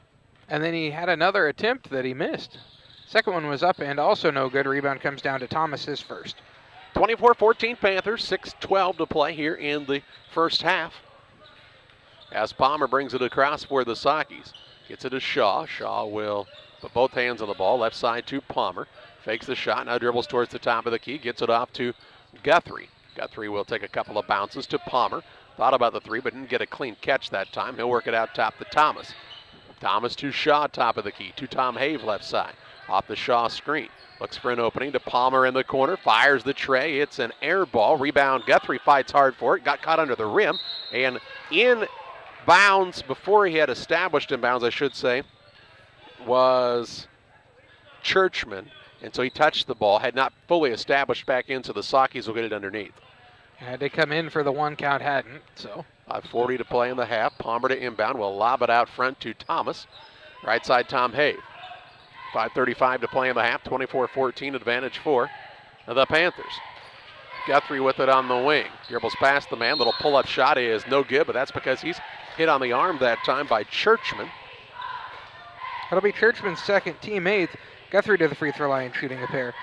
And then he had another attempt that he missed. Second one was up and also no good. Rebound comes down to Thomas, his first. 24-14 Panthers, 6:12 to play here in the first half. As Palmer brings it across for the Sakis. Gets it to Shaw. Shaw will put both hands on the ball. Left side to Palmer. Fakes the shot. Now dribbles towards the top of the key. Gets it off to Guthrie. Guthrie will take a couple of bounces to Palmer. Thought about the 3, but didn't get a clean catch that time. He'll work it out top to Thomas. Thomas to Shaw, top of the key. To Tom Have, left side. Off the Shaw screen. Looks for an opening to Palmer in the corner. Fires the tray. It's an air ball. Rebound. Guthrie fights hard for it. Got caught under the rim. And in bounds, before he had established in bounds, I should say, was Churchman. And so he touched the ball. Had not fully established back in, so the Sakis will get it underneath. Had to come in for the 1 count, hadn't, so. 5:40 to play in the half. Palmer to inbound. Will lob it out front to Thomas. Right side, Tom Have. 5:35 to play in the half. 24-14 advantage for the Panthers. Guthrie with it on the wing. Dribbles past the man. Little pull-up shot is no good, but that's because he's hit on the arm that time by Churchman. That'll be Churchman's second, team eighth. Guthrie to the free throw line, shooting a pair.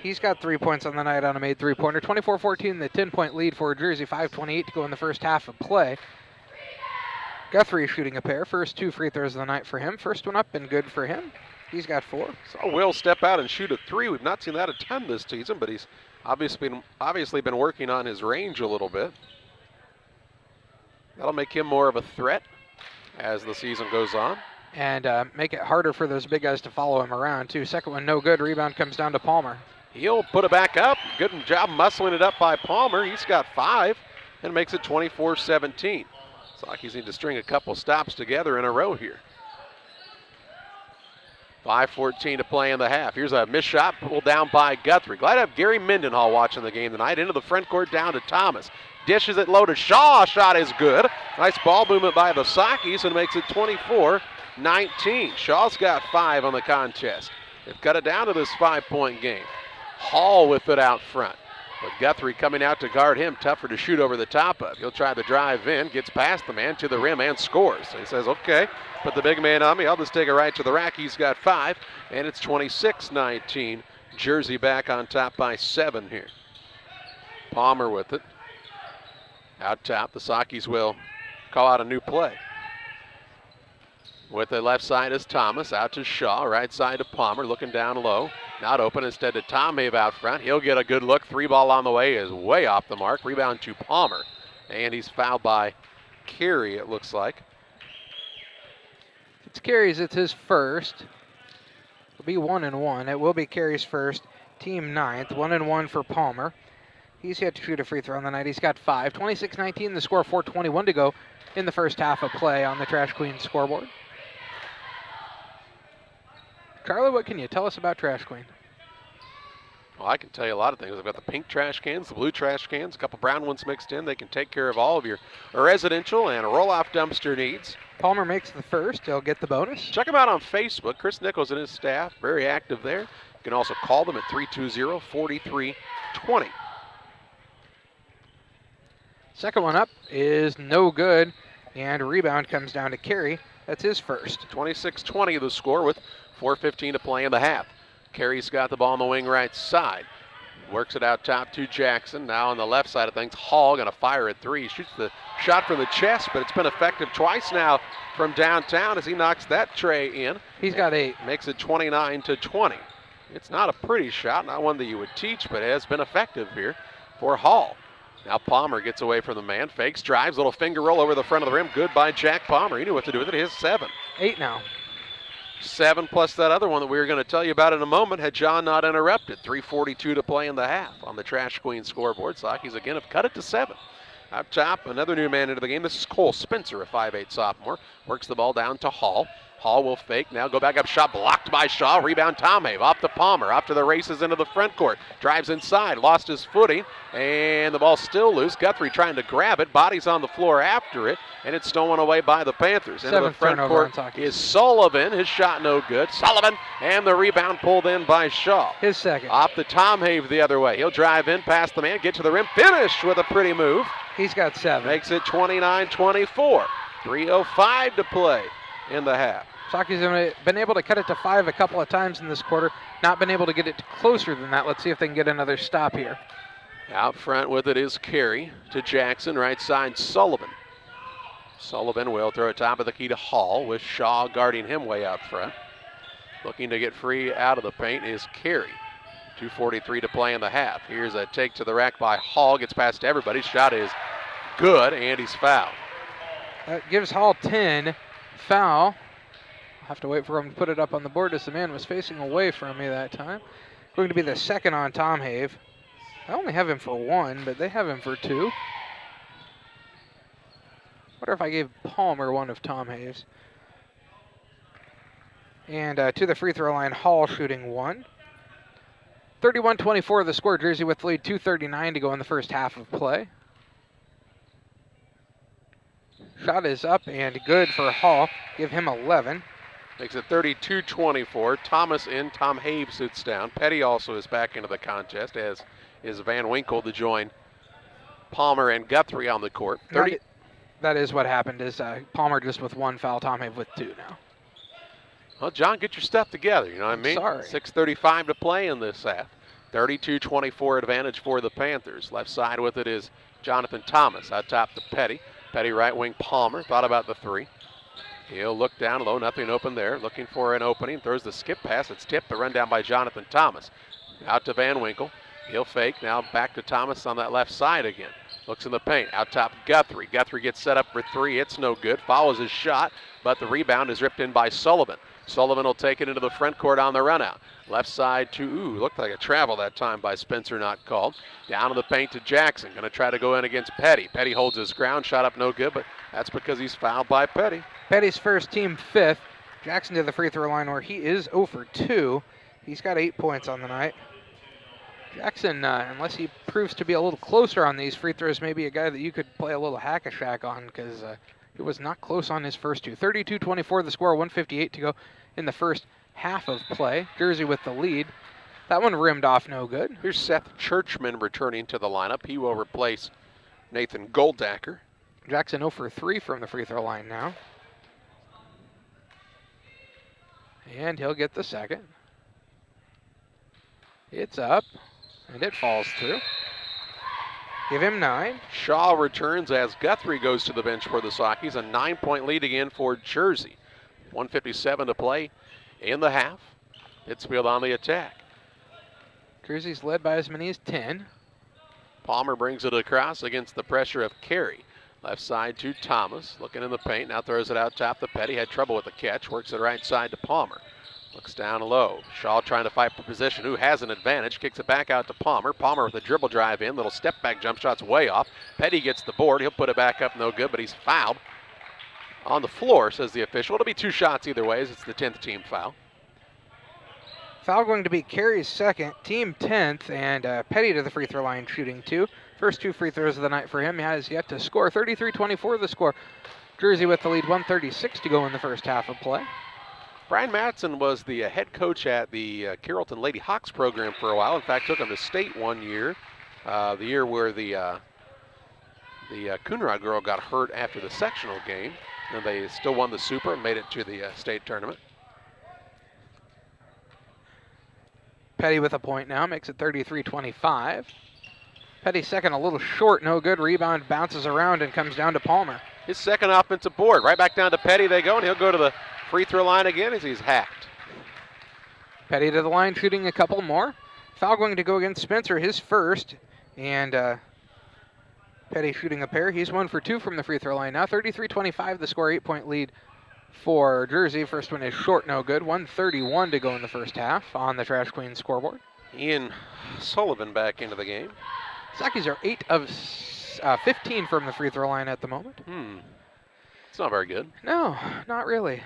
He's got 3 points on the night on a made three-pointer. 24-14, the 10-point lead for Jersey. 5:28 to go in the first half of play. Guthrie shooting a pair. First 2 free throws of the night for him. First one up and good for him. He's got 4. So Will step out and shoot a 3. We've not seen that a ton this season, but he's obviously been working on his range a little bit. That'll make him more of a threat as the season goes on. And make it harder for those big guys to follow him around, too. Second one, no good. Rebound comes down to Palmer. He'll put it back up. Good job muscling it up by Palmer. He's got 5 and makes it 24-17. Sakis need to string a couple stops together in a row here. 5:14 to play in the half. Here's a missed shot pulled down by Guthrie. Glad to have Gary Mendenhall watching the game tonight. Into the front court down to Thomas. Dishes it low to Shaw. Shot is good. Nice ball movement by the Sakis and makes it 24-19. Shaw's got 5 on the contest. They've cut it down to this 5-point game. Hall with it out front. But Guthrie coming out to guard him, tougher to shoot over the top of. He'll try the drive in, gets past the man to the rim and scores. So he says, okay, put the big man on me. I'll just take it right to the rack. He's got 5, and it's 26-19. Jersey back on top by 7 here. Palmer with it. Out top, the Sakis will call out a new play. With the left side is Thomas, out to Shaw, right side to Palmer, looking down low. Not open, instead to Tomhave out front. He'll get a good look. 3-ball on the way is way off the mark. Rebound to Palmer. And he's fouled by Carey, it looks like. It's Carey's, it's his first. It'll be 1-1. It will be Carey's first. Team 9th. 1-1 for Palmer. He's yet to shoot a free throw on the night. He's got 5. 26-19, the score, 4:21 to go in the first half of play on the Trash Queen scoreboard. Charlie, what can you tell us about Trash Queen? Well, I can tell you a lot of things. I've got the pink trash cans, the blue trash cans, a couple brown ones mixed in. They can take care of all of your residential and roll-off dumpster needs. Palmer makes the first. He'll get the bonus. Check them out on Facebook. Chris Nichols and his staff, very active there. You can also call them at 320-4320. Second one up is no good, and a rebound comes down to Carey. That's his first. 26-20 the score with 4:15 to play in the half. Carey's got the ball on the wing right side. Works it out top to Jackson. Now on the left side of things, Hall going to fire at 3. Shoots the shot from the chest, but it's been effective twice now from downtown as he knocks that tray in. He's got 8. Makes it 29-20. It's not a pretty shot, not one that you would teach, but it has been effective here for Hall. Now Palmer gets away from the man, fakes, drives, little finger roll over the front of the rim. Good by Jack Palmer. He knew what to do with it. He has 7. 8 now. 7 plus that other one that we were going to tell you about in a moment had John not interrupted. 3:42 to play in the half on the Trash Queen scoreboard. Sockies again have cut it to 7. Up top, another new man into the game. This is Cole Spencer, a 5'8 sophomore. Works the ball down to Hall. Hall will fake, now go back up, shot blocked by Shaw. Rebound Tomhave, off to Palmer, off to the races into the front court. Drives inside, lost his footing, and the ball's still loose. Guthrie trying to grab it, body's on the floor after it, and it's stolen away by the Panthers. Into the front court is Sullivan, his shot no good. Sullivan, and the rebound pulled in by Shaw. His second. Off to Tomhave the other way. He'll drive in, past the man, get to the rim, finish with a pretty move. He's got 7. Makes it 29-24. 3:05 to play in the half. Sockies have been able to cut it to 5 a couple of times in this quarter. Not been able to get it closer than that. Let's see if they can get another stop here. Out front with it is Carey to Jackson. Right side, Sullivan. Sullivan will throw it top of the key to Hall with Shaw guarding him way out front. Looking to get free out of the paint is Carey. 2:43 to play in the half. Here's a take to the rack by Hall. Gets past everybody. Shot is good, and he's fouled. That gives Hall 10. Foul. I'll have to wait for him to put it up on the board as the man was facing away from me that time. Going to be the second on Tomhave. I only have him for 1, but they have him for 2. Wonder if I gave Palmer one of Tomhave's. And to the free throw line, Hall shooting 1. 31-24 the score. Jersey with the lead. 2:39 to go in the first half of play. Shot is up and good for Hall. Give him 11. Makes it 32-24. Thomas in. Tomhave sits down. Petty also is back into the contest, as is Van Winkle to join Palmer and Guthrie on the court. That is what happened. Is Palmer just with 1 foul, Tomhave with 2 now. Well, John, get your stuff together, you know what I mean? Sorry. 6:35 to play in this half. 32-24 advantage for the Panthers. Left side with it is Jonathan Thomas. Out top to Petty. Petty right wing Palmer. Thought about the 3. He'll look down low. Nothing open there. Looking for an opening. Throws the skip pass. It's tipped. The run down by Jonathan Thomas. Out to Van Winkle. He'll fake. Now back to Thomas on that left side again. Looks in the paint. Out top Guthrie. Guthrie gets set up for 3. It's no good. Follows his shot, but the rebound is ripped in by Sullivan. Sullivan will take it into the front court on the run out. Left side to, looked like a travel that time by Spencer, not called. Down in the paint to Jackson. Going to try to go in against Petty. Petty holds his ground. Shot up no good, but that's because he's fouled by Petty. Petty's first, team 5th. Jackson to the free throw line where he is 0 for 2. He's got 8 points on the night. Jackson, unless he proves to be a little closer on these free throws, maybe a guy that you could play a little hack-a-shack on, because it was not close on his first 2. 32-24 the score, 1:58 to go in the first half of play. Jersey with the lead. That one rimmed off no good. Here's Seth Churchman returning to the lineup. He will replace Nathan Goldacker. Jackson 0 for 3 from the free throw line now. And he'll get the second. It's up, and it falls through. Give him 9. Shaw returns as Guthrie goes to the bench for the Sockies. A 9-point lead again for Jersey. 1:57 to play in the half. Pittsfield on the attack. Jersey's led by as many as 10. Palmer brings it across against the pressure of Carey. Left side to Thomas, looking in the paint, now throws it out top to Petty. Had trouble with the catch, works it right side to Palmer. Looks down low. Shaw trying to fight for position. Who has an advantage? Kicks it back out to Palmer. Palmer with a dribble drive in. Little step back jump shot's way off. Petty gets the board. He'll put it back up. No good, but he's fouled on the floor, says the official. It'll be 2 shots either way as it's the 10th team foul. Foul going to be Carey's second, team 10th, and Petty to the free throw line shooting 2. First 2 free throws of the night for him. He has yet to score. 33-24 the score. Jersey with the lead, 1:36 to go in the first half of play. Brian Matson was the head coach at the Carrollton Lady Hawks program for a while. In fact, took them to state one year, the year where the Coonrod girl got hurt after the sectional game. And they still won the Super and made it to the state tournament. Petty with a point now, makes it 33-25. Petty second, a little short, no good. Rebound bounces around and comes down to Palmer. His second offensive board. Right back down to Petty they go, and he'll go to the free throw line again as he's hacked. Petty to the line, shooting a couple more. Foul going to go against Spencer, his first. And Petty shooting a pair. He's 1 for 2 from the free throw line now. 33-25 the score, 8-point lead for Jersey. First one is short, no good. 1:31 to go in the first half on the Trash Queen scoreboard. Ian Sullivan back into the game. Sakis are 8 of 15 from the free throw line at the moment. It's not very good. No, not really.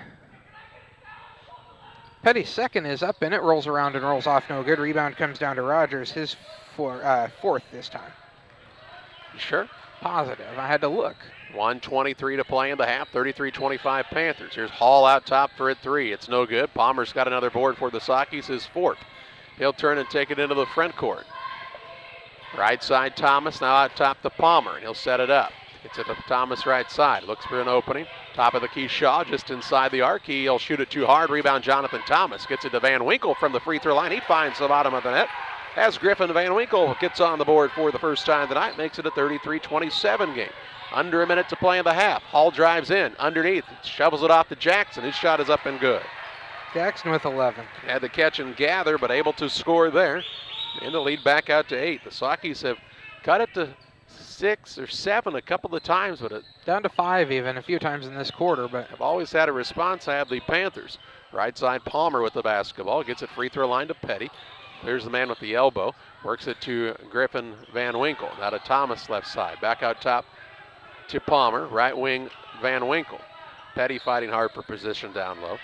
Petty's second is up in it, rolls around and rolls off, no good. Rebound comes down to Rogers, his fourth this time. You sure? Positive, I had to look. 1:23 to play in the half, 33-25 Panthers. Here's Hall out top for a 3. It's no good. Palmer's got another board for the Sakis, his 4th. He'll turn and take it into the front court. Right side Thomas, now out top to Palmer, and he'll set it up. Gets it to Thomas right side, looks for an opening. Top of the key, Shaw just inside the arc. He'll shoot it too hard. Rebound Jonathan Thomas. Gets it to Van Winkle from the free throw line. He finds the bottom of the net. As Griffin Van Winkle gets on the board for the first time tonight, makes it a 33-27 game. Under a minute to play in the half. Hall drives in, underneath, shovels it off to Jackson. His shot is up and good. Jackson with 11. Had the catch and gather, but able to score there. And the lead back out to 8. The Sakis have cut it to 6 or 7 a couple of times, but it down to 5 even a few times in this quarter, but have always had a response. I have the Panthers. Right side Palmer with the basketball. Gets it free throw line to Petty. There's the man with the elbow. Works it to Griffin Van Winkle. Now to Thomas left side. Back out top to Palmer. Right wing Van Winkle. Petty fighting hard for position down low.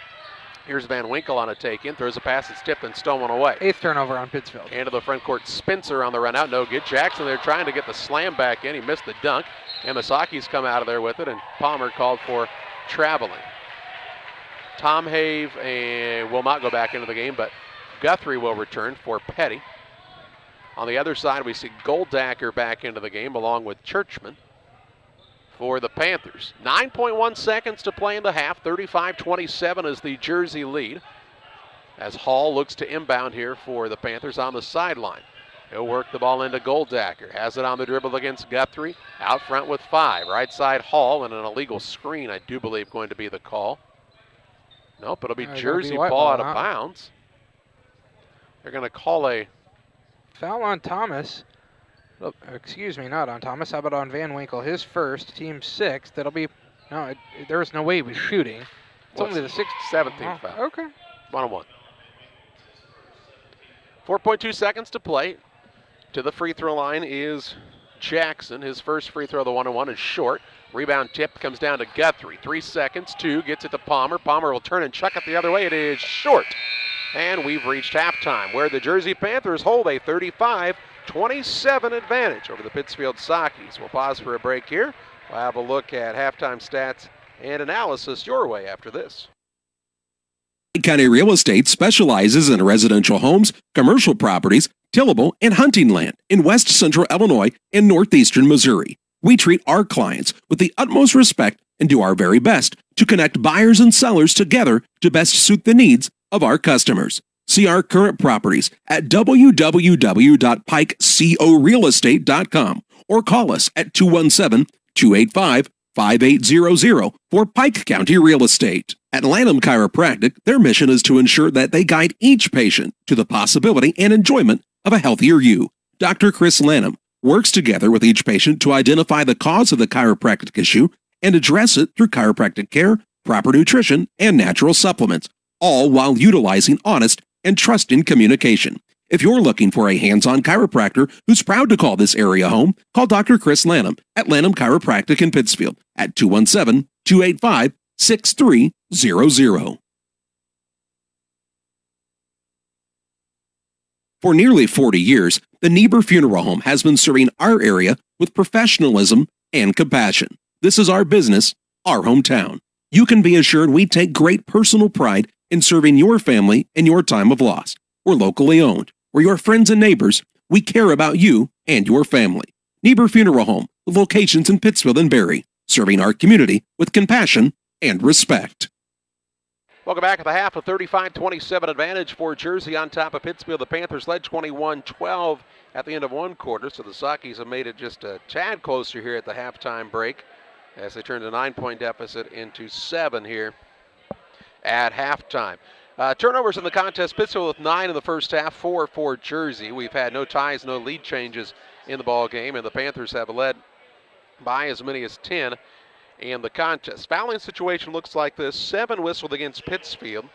Here's Van Winkle on a take-in. Throws a pass. It's tipped and stolen away. 8th turnover on Pittsfield. Into the front court. Spencer on the run out. No good. Jackson there trying to get the slam back in. He missed the dunk. And the Sakis come out of there with it. And Palmer called for traveling. Tom Have will not go back into the game, but Guthrie will return for Petty. On the other side, we see Goldacker back into the game along with Churchman for the Panthers. 9.1 seconds to play in the half. 35-27 is the Jersey lead. As Hall looks to inbound here for the Panthers on the sideline. He'll work the ball into Goldacker. Has it on the dribble against Guthrie. Out front with 5. Right side Hall, and an illegal screen, I do believe, going to be the call. Nope, it'll be Jersey ball out of bounds. They're going to call a foul on Thomas. Oh, excuse me, not on Thomas. How about on Van Winkle? His first, team 6th. That'll be, no, there was no way he was shooting. It's only the 6th. 17th foul. Okay. 1-on-1. 4.2 seconds to play. To the free throw line is Jackson. His first free throw, the 1-on-1, is short. Rebound tip comes down to Guthrie. 3 seconds, 2, gets it to Palmer. Palmer will turn and chuck it the other way. It is short. And we've reached halftime, where the Jersey Panthers hold a 35-27 advantage over the Pittsfield Sakis. We'll pause for a break here. We'll have a look at halftime stats and analysis your way after this. County Real Estate specializes in residential homes, commercial properties, tillable, and hunting land in west central Illinois and northeastern Missouri. We treat our clients with the utmost respect and do our very best to connect buyers and sellers together to best suit the needs of our customers. See our current properties at www.pikecorealestate.com or call us at 217-285-5800 for Pike County Real Estate. At Lanham Chiropractic, their mission is to ensure that they guide each patient to the possibility and enjoyment of a healthier you. Dr. Chris Lanham works together with each patient to identify the cause of the chiropractic issue and address it through chiropractic care, proper nutrition, and natural supplements, all while utilizing honest and trusting communication. If you're looking for a hands-on chiropractor who's proud to call this area home, call Dr. Chris Lanham at Lanham Chiropractic in Pittsfield at 217-285-6300. For nearly 40 years, the Niebuhr Funeral Home has been serving our area with professionalism and compassion. This is our business, our hometown. You can be assured we take great personal pride in serving your family in your time of loss. We're locally owned. We're your friends and neighbors. We care about you and your family. Niebuhr Funeral Home, with locations in Pittsfield and Barry, serving our community with compassion and respect. Welcome back at the half. A 35-27 advantage for Jersey on top of Pittsfield. The Panthers led 21-12 at the end of one quarter, so the Sockies have made it just a tad closer here at the halftime break as they turned a 9-point deficit into 7 here at halftime. Turnovers in the contest, Pittsfield with 9 in the first half, 4 for Jersey. We've had no ties, no lead changes in the ball game, and the Panthers have led by as many as 10 in the contest. Fouling situation looks like this: 7 whistled against Pittsfield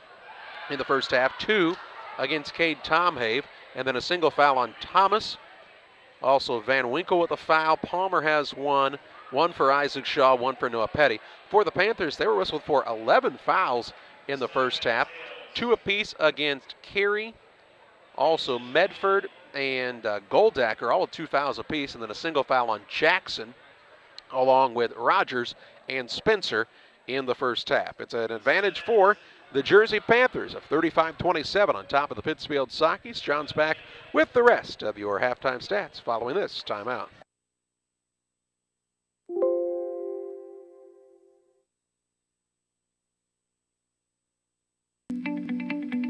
in the first half, 2 against Cade Tomhave, and then a single foul on Thomas. Also Van Winkle with a foul. Palmer has 1 for Isaac Shaw, 1 for Noah Petty. For the Panthers, they were whistled for 11 fouls in the first half, 2 apiece against Carey, also Medford and Goldacker, all with 2 fouls apiece, and then a single foul on Jackson, along with Rogers and Spencer in the first half. It's an advantage for the Jersey Panthers of 35-27 on top of the Pittsfield Sockies. John's back with the rest of your halftime stats following this timeout.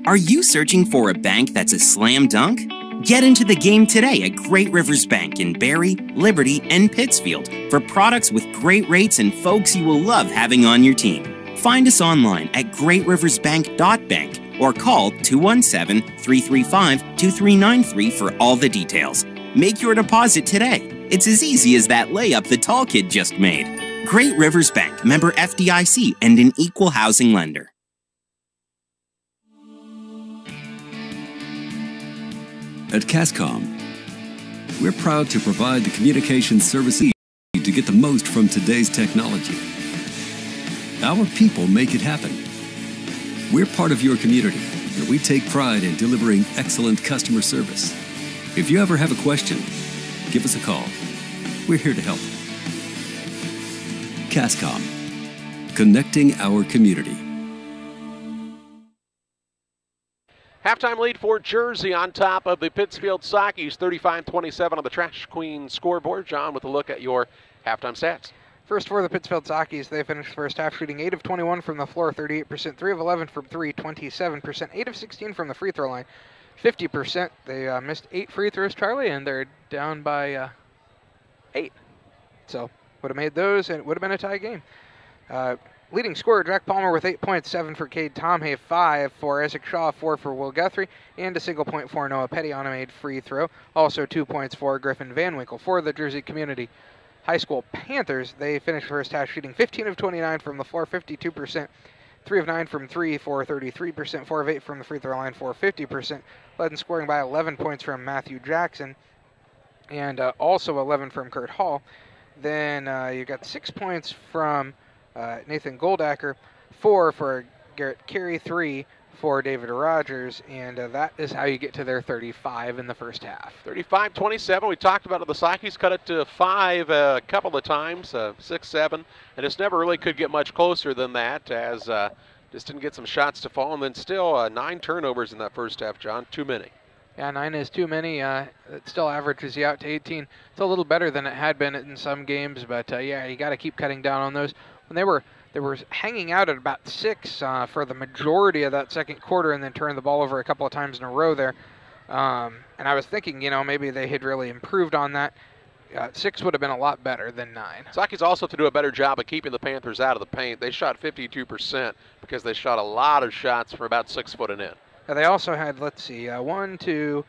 Are you searching for a bank that's a slam dunk? Get into the game today at Great Rivers Bank in Barry, Liberty, and Pittsfield for products with great rates and folks you will love having on your team. Find us online at greatriversbank.bank or call 217-335-2393 for all the details. Make your deposit today. It's as easy as that layup the tall kid just made. Great Rivers Bank, member FDIC, and an equal housing lender. At Cascom, we're proud to provide the communication services to get the most from today's technology. Our people make it happen. We're part of your community, and we take pride in delivering excellent customer service. If you ever have a question, give us a call. We're here to help. Cascom, connecting our community. Halftime lead for Jersey on top of the Pittsfield Sockies, 35-27 on the Trash Queen scoreboard. John with a look at your halftime stats. First for the Pittsfield Sockies, they finished the first half shooting 8 of 21 from the floor, 38%, 3 of 11 from 3, 27%, 8 of 16 from the free throw line, 50%. They missed 8 free throws, Charlie, and they're down by 8. So would have made those, and it would have been a tie game. Leading scorer, Jack Palmer with 8 points, 7 for Cade Tomhave, 5 for Isaac Shaw, 4 for Will Guthrie, and a single point for Noah Petty on a made free throw. Also 2 points for Griffin Van Winkle. For the Jersey Community High School Panthers, they finished first half shooting 15 of 29 from the floor, 52%, 3 of 9 from 3 for 33%, 4 of 8 from the free throw line for 50%. Led in scoring by 11 points from Matthew Jackson, and also 11 from Kurt Hall. Then you got 6 points from Nathan Goldacker, 4 for Garrett Carey, 3 for David Rogers, and that is how you get to their 35 in the first half. 35-27, we talked about it. The Sockies cut it to 5 a couple of times, 6, 7, and it's never really could get much closer than that, as just didn't get some shots to fall, and then still 9 turnovers in that first half, John, too many. Yeah, 9 is too many. It still averages you out to 18. It's a little better than it had been in some games, but yeah, you got to keep cutting down on those. When they were hanging out at about 6 for the majority of that second quarter, and then turned the ball over a couple of times in a row there. And I was thinking, maybe they had really improved on that. 6 would have been a lot better than 9. Sockies also have to do a better job of keeping the Panthers out of the paint. They shot 52% because they shot a lot of shots from about 6 foot and in. And they also had, let's see, 1, 2,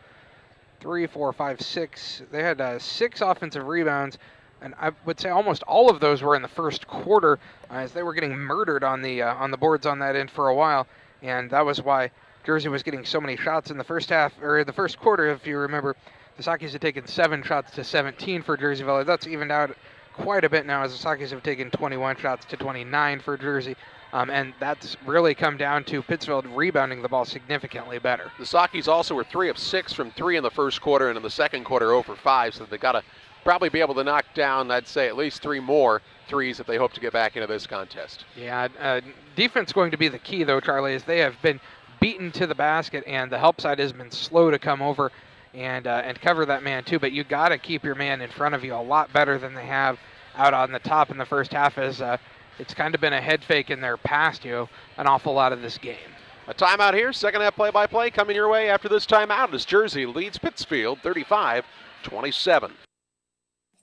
3, 4, 5, 6. They had 6 offensive rebounds, and I would say almost all of those were in the first quarter, as they were getting murdered on the boards on that end for a while, and that was why Jersey was getting so many shots in the first half, or in the first quarter, if you remember. The Sockies had taken 7 shots to 17 for Jerseyville. That's evened out quite a bit now, as the Sockies have taken 21 shots to 29 for Jersey. And that's really come down to Pittsfield rebounding the ball significantly better. The Sockies also were 3 of 6 from 3 in the first quarter, and in the second quarter 0 for 5, so they got to probably be able to knock down, I'd say, at least 3 more threes if they hope to get back into this contest. Yeah, defense going to be the key, though, Charlie, as they have been beaten to the basket, and the help side has been slow to come over and cover that man, too. But you got to keep your man in front of you a lot better than they have out on the top in the first half, as it's kind of been a head fake in their past, an awful lot of this game. A timeout here, second half play-by-play coming your way after this timeout as Jersey leads Pittsfield 35-27.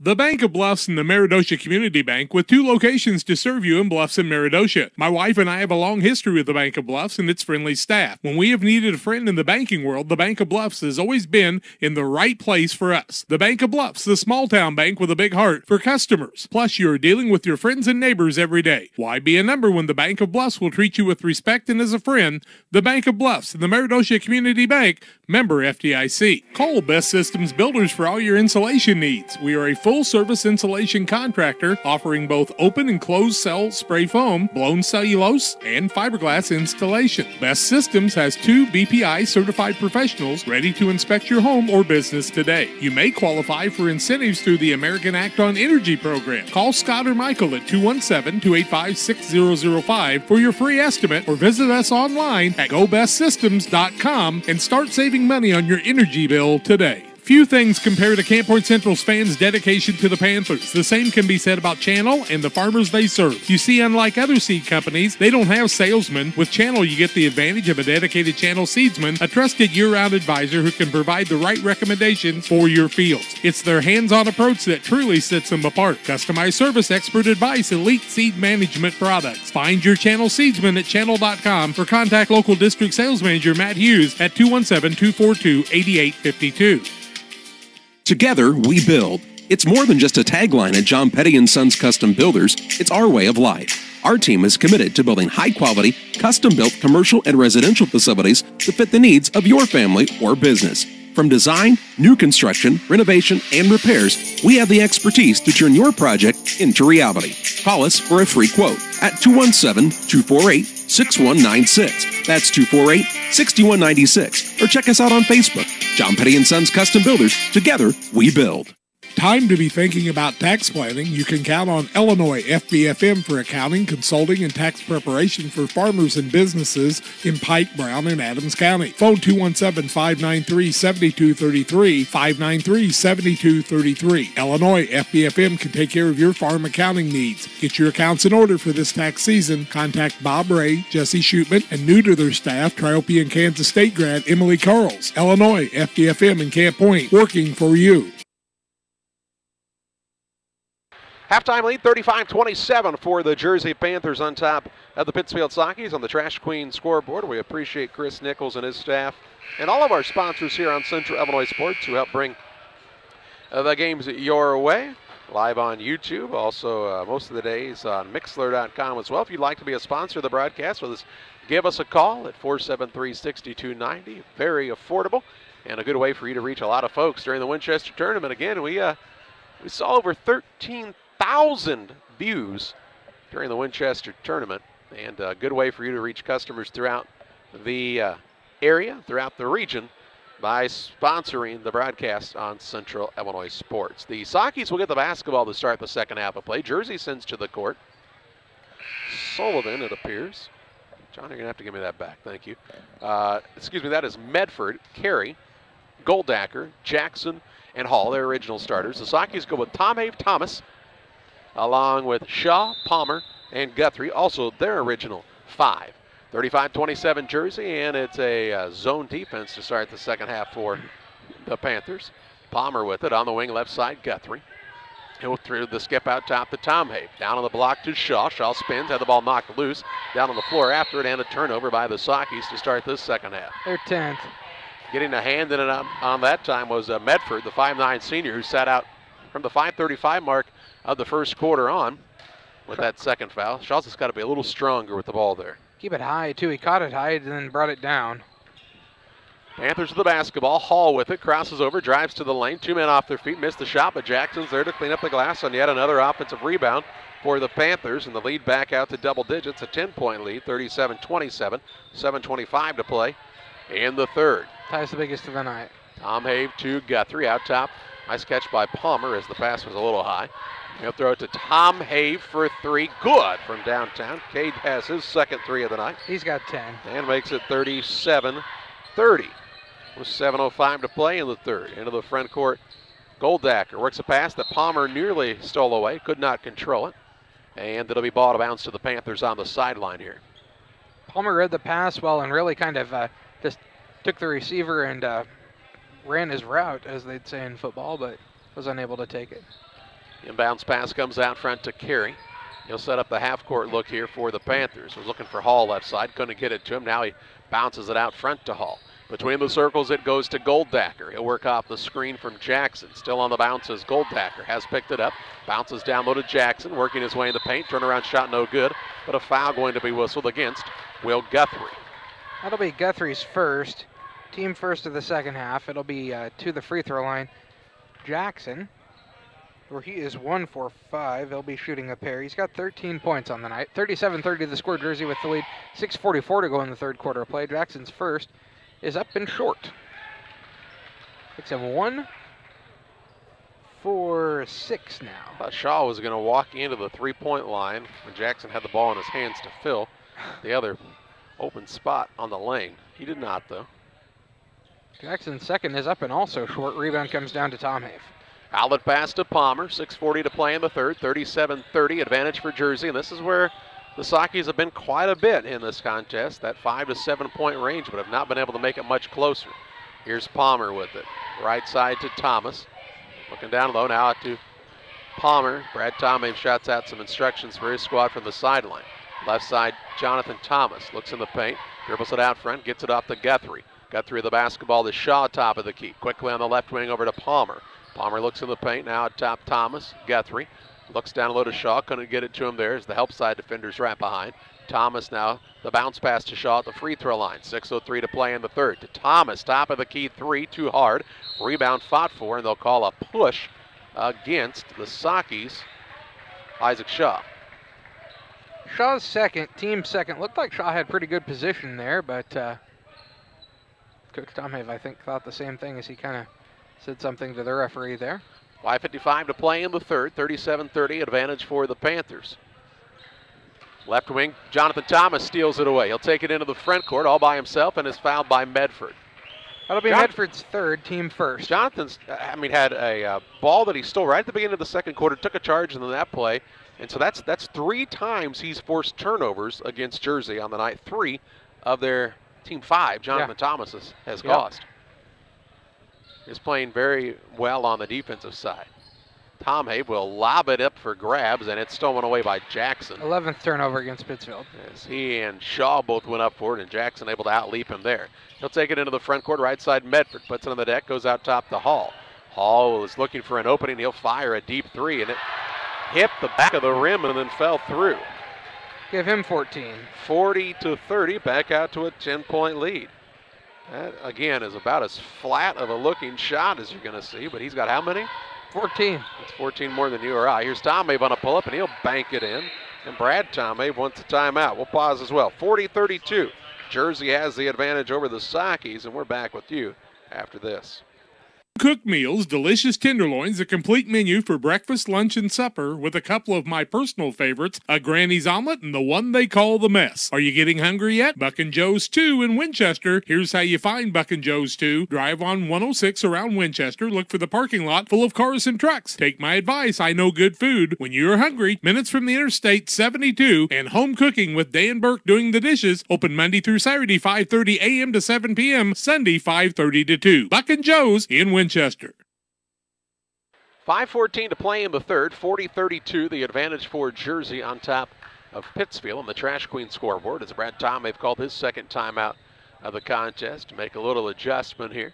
The Bank of Bluffs and the Meridosha Community Bank, with 2 locations to serve you in Bluffs and Meridosha. My wife and I have a long history with the Bank of Bluffs and its friendly staff. When we have needed a friend in the banking world, the Bank of Bluffs has always been in the right place for us. The Bank of Bluffs, the small town bank with a big heart for customers. Plus, you are dealing with your friends and neighbors every day. Why be a number when the Bank of Bluffs will treat you with respect and as a friend? The Bank of Bluffs and the Meridosha Community Bank, member FDIC. Call Best Systems Builders for all your insulation needs. We are a full-service insulation contractor offering both open and closed cell spray foam, blown cellulose, and fiberglass installation. Best Systems has 2 BPI certified professionals ready to inspect your home or business today. You may qualify for incentives through the American Act on Energy program. Call Scott or Michael at 217-285-6005 for your free estimate, or visit us online at gobestsystems.com and start saving money on your energy bill today. Few things compare to Camp Point Central's fans' dedication to the Panthers. The same can be said about Channel and the farmers they serve. You see, unlike other seed companies, they don't have salesmen. With Channel, you get the advantage of a dedicated Channel seedsman, a trusted year-round advisor who can provide the right recommendations for your fields. It's their hands-on approach that truly sets them apart. Customized service, expert advice, elite seed management products. Find your Channel seedsman at channel.com or contact local district sales manager Matt Hughes at 217-242-8852. Together, we build. It's more than just a tagline at John Petty & Sons Custom Builders. It's our way of life. Our team is committed to building high-quality, custom-built commercial and residential facilities to fit the needs of your family or business. From design, new construction, renovation, and repairs, we have the expertise to turn your project into reality. Call us for a free quote at 217-248-6196. That's 248-6196. Or check us out on Facebook. John Petty & Sons Custom Builders. Together, we build. Time to be thinking about tax planning. You can count on Illinois FBFM for accounting, consulting, and tax preparation for farmers and businesses in Pike, Brown, and Adams County. Phone 217-593-7233, 593-7233. Illinois FBFM can take care of your farm accounting needs. Get your accounts in order for this tax season. Contact Bob Ray, Jesse Shootman, and new to their staff, Triope and Kansas State grad Emily Carls. Illinois FBFM in Camp Point, working for you. Halftime lead, 35-27 for the Jersey Panthers on top of the Pittsfield Sockies on the Trash Queen scoreboard. We appreciate Chris Nichols and his staff and all of our sponsors here on Central Illinois Sports who help bring the games your way. Live on YouTube, also most of the days on Mixler.com as well. If you'd like to be a sponsor of the broadcast with us, give us a call at 473-6290. Very affordable and a good way for you to reach a lot of folks during the Winchester tournament. Again, we saw over 13,000 views during the Winchester tournament, and a good way for you to reach customers throughout the area, throughout the region, by sponsoring the broadcast on Central Illinois Sports. The Sockies will get the basketball to start the second half of play. Jersey sends to the court. Sullivan, it appears. John, you're going to have to give me that back. Thank you. Excuse me, that is Medford, Carey, Goldacker, Jackson, and Hall, their original starters. The Sockies go with Tom Have Thomas, along with Shaw, Palmer, and Guthrie, also their original 5. 35-27 Jersey, and it's a zone defense to start the second half for the Panthers. Palmer with it on the wing, left side, Guthrie. He'll through the skip out top to Tom Hay. Down on the block to Shaw. Shaw spins, had the ball knocked loose. Down on the floor after it, and a turnover by the Sockies to start this second half. They're 10th. Getting a hand in it on that time was Medford, the 5'9 senior, who sat out from the 5:35 mark of the first quarter on with that second foul. Shaw's just got to be a little stronger with the ball there. Keep it high, too. He caught it high and then brought it down. Panthers with the basketball. Hall with it. Crosses over. Drives to the lane. 2 men off their feet. Missed the shot, but Jackson's there to clean up the glass on yet another offensive rebound for the Panthers. And the lead back out to double digits. A 10-point lead. 37-27. 7:25 to play in the third. Ties the biggest of the night. Tom Have to Guthrie. Out top. Nice catch by Palmer as the pass was a little high. He'll throw it to Tom Have for three. Good from downtown. Cade has his second three of the night. He's got 10. And makes it 37-30. With 7:05 to play in the third. Into the front court. Goldacker works a pass that Palmer nearly stole away. Could not control it. And it'll be ball to bounce to the Panthers on the sideline here. Palmer read the pass well and really kind of just took the receiver and ran his route, as they'd say in football, but was unable to take it. Inbounds pass comes out front to Carey. He'll set up the half-court look here for the Panthers. Was looking for Hall left side. Couldn't get it to him. Now he bounces it out front to Hall. Between the circles, it goes to Goldacker. He'll work off the screen from Jackson. Still on the bounce as Goldacker has picked it up. Bounces down low to Jackson, working his way in the paint. Turnaround shot no good, but a foul going to be whistled against Will Guthrie. That'll be Guthrie's first. Team first of the second half. It'll be to the free throw line. Jackson, where he is 1 for 5. He'll be shooting a pair. He's got 13 points on the night. 37-30 the score. Jersey with the lead. 6:44 to go in the third quarter of play. Jackson's first is up and short. Takes him 1 for 6 now. I thought Shaw was going to walk into the three-point line when Jackson had the ball in his hands to fill the other open spot on the lane. He did not, though. Jackson's second is up and also short. Rebound comes down to Tom Have. Outlet pass to Palmer. 6:40 to play in the third. 37-30 advantage for Jersey. And this is where the Sockies have been quite a bit in this contest, that 5 to 7 point range, but have not been able to make it much closer. Here's Palmer with it. Right side to Thomas. Looking down low now to Palmer. Brad Tomave shots out some instructions for his squad from the sideline. Left side, Jonathan Thomas looks in the paint, dribbles it out front, gets it off to Guthrie. Guthrie the basketball to Shaw, top of the key. Quickly on the left wing over to Palmer. Palmer looks in the paint, now at top Thomas. Guthrie looks down low to Shaw, couldn't get it to him there as the help side defender's right behind. Thomas now, the bounce pass to Shaw at the free throw line. 6:03 to play in the third. To Thomas, top of the key three, too hard. Rebound fought for, and they'll call a push against the Sockies. Isaac Shaw. Shaw's second, team second. Looked like Shaw had pretty good position there, but Coach Tom Have, I think, thought the same thing as he kind of said something to the referee there. 5:55 to play in the third. 37-30 advantage for the Panthers. Left wing, Jonathan Thomas steals it away. He'll take it into the front court all by himself and is fouled by Medford. That'll be Medford's third, team first. Jonathan's, had a ball that he stole right at the beginning of the second quarter, took a charge in that play, and so that's 3 times he's forced turnovers against Jersey on the night. 3 of their team 5, Jonathan Thomas has cost. Is playing very well on the defensive side. Tom Have will lob it up for grabs, and it's stolen away by Jackson. 11th turnover against Pittsfield. As he and Shaw both went up for it, and Jackson able to outleap him there. He'll take it into the front court, right side Medford, puts it on the deck, goes out top to Hall. Hall is looking for an opening. He'll fire a deep 3, and it hit the back of the rim and then fell through. Give him 14. 40-30, back out to a 10-point lead. That, again, is about as flat of a looking shot as you're going to see, but he's got how many? 14. That's 14 more than you or I. Here's Tom Have on a pull-up, and he'll bank it in. And Brad Tomave wants a timeout. We'll pause as well. 40-32. Jersey has the advantage over the Sockies, and we're back with you after this. Cook meals, delicious tenderloins, a complete menu for breakfast, lunch, and supper with a couple of my personal favorites, a Granny's omelet and the one they call the mess. Are you getting hungry yet? Buck and Joe's 2 in Winchester. Here's how you find Buck and Joe's 2. Drive on 106 around Winchester. Look for the parking lot full of cars and trucks. Take my advice. I know good food. When you're hungry, minutes from the Interstate 72 and home cooking with Dan Burke doing the dishes. Open Monday through Saturday, 5:30 a.m. to 7 p.m. Sunday, 5:30 to 2. Buck and Joe's in Winchester. 5:14 to play in the third. 40-32, the advantage for Jersey on top of Pittsfield on the Trash Queen scoreboard. As Brad Tomave called his second timeout of the contest to make a little adjustment here.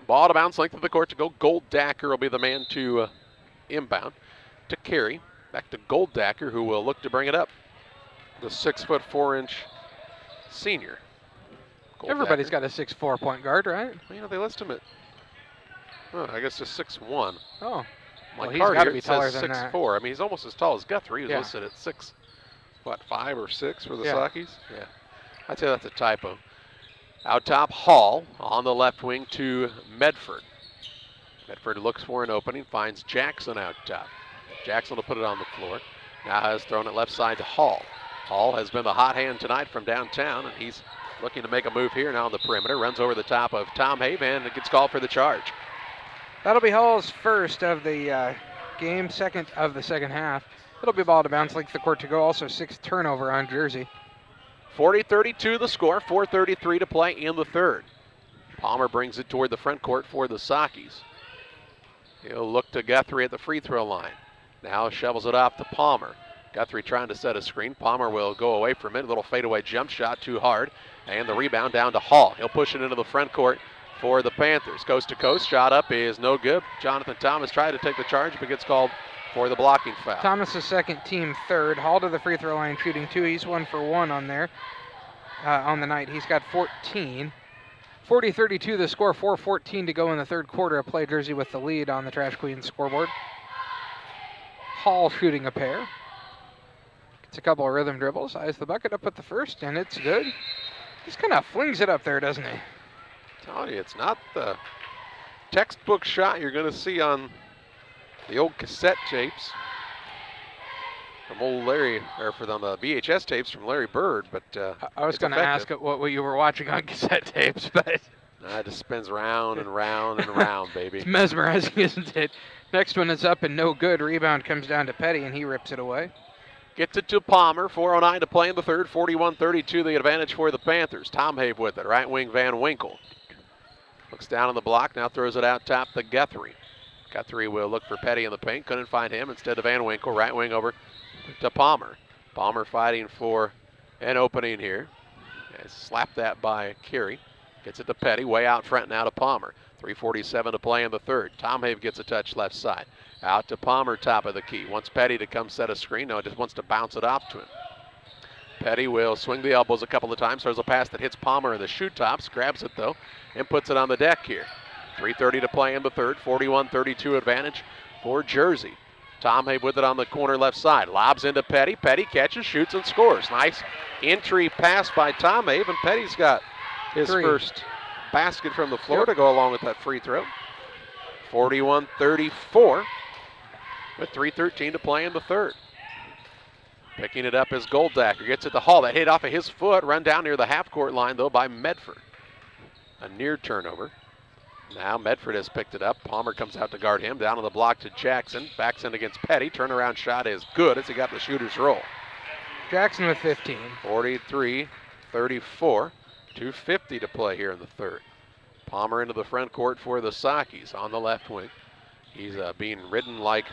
Ball to bounce, length of the court to go. Golddacker will be the man to inbound. To carry. Back to Golddacker, who will look to bring it up. The 6'4" senior. Everybody's got a 6'4" point guard, right? Well, you know, they list him at, I guess just 6'1". Oh. My Well, he's card got to here, be it taller says than that. 6'4". I mean, he's almost as tall as Guthrie. He was Yeah. listed at 5 or 6 for the Yeah. Sockies. Yeah. I'd say that's a typo. Out top, Hall on the left wing to Medford. Medford looks for an opening, finds Jackson out top. Jackson will put it on the floor. Now has thrown it left side to Hall. Hall has been the hot hand tonight from downtown, and he's looking to make a move here now on the perimeter. Runs over the top of Tom Haven and gets called for the charge. That'll be Hall's first of the game, second of the second half. It'll be ball to bounce, length of the court to go. Also 6th turnover on Jersey. 40-32 the score, 4:33 to play in the third. Palmer brings it toward the front court for the Sockies. He'll look to Guthrie at the free throw line. Now shovels it off to Palmer. Guthrie trying to set a screen. Palmer will go away from it. A little fadeaway jump shot, too hard. And the rebound down to Hall. He'll push it into the front court for the Panthers. Coast to coast, shot up is no good. Jonathan Thomas tried to take the charge, but gets called for the blocking foul. Thomas' second, team third. Hall to the free throw line, shooting 2. He's 1 for 1 on there on the night. He's got 14. 40-32 the score, 4:14 to go in the third quarter of play. Jersey with the lead on the Trash Queen scoreboard. Hall shooting a pair. Gets a couple of rhythm dribbles, eyes the bucket up at the first, and it's good. Just kind of flings it up there, doesn't he? Telling you, it's not the textbook shot you're going to see on the old cassette tapes from old Larry, or on the VHS tapes from Larry Bird, but I was going to ask what you were watching on cassette tapes, but it just spins round and round and round, baby. It's mesmerizing, isn't it? Next one is up and no good. Rebound comes down to Petty, and he rips it away. Gets it to Palmer. 4:09 to play in the third. 41-32 the advantage for the Panthers. Tom Have with it. Right wing Van Winkle. Looks down on the block. Now throws it out top to Guthrie. Guthrie will look for Petty in the paint. Couldn't find him. Instead of Van Winkle. Right wing over to Palmer. Palmer fighting for an opening here. Slapped that by Carey. Gets it to Petty. Way out front now to Palmer. 3:47 to play in the third. Tom Have gets a touch left side. Out to Palmer, top of the key. Wants Petty to come set a screen. No, just wants to bounce it off to him. Petty will swing the elbows a couple of times. Throws a pass that hits Palmer in the shoe tops. Grabs it, though, and puts it on the deck here. 3:30 to play in the third. 41-32 advantage for Jersey. Tom Have with it on the corner left side. Lobs into Petty. Petty catches, shoots, and scores. Nice entry pass by Tom Have, and Petty's got his first basket from the floor to go along with that free throw. 41-34 with 3:13 to play in the third. Picking it up is Golddacker. Gets it to Hall. That hit off of his foot. Run down near the half-court line, though, by Medford. A near turnover. Now Medford has picked it up. Palmer comes out to guard him. Down on the block to Jackson. Backs in against Petty. Turnaround shot is good as he got the shooter's roll. Jackson with 15. 43-34. 2:50 to play here in the third. Palmer into the front court for the Sockies on the left wing. He's being ridden like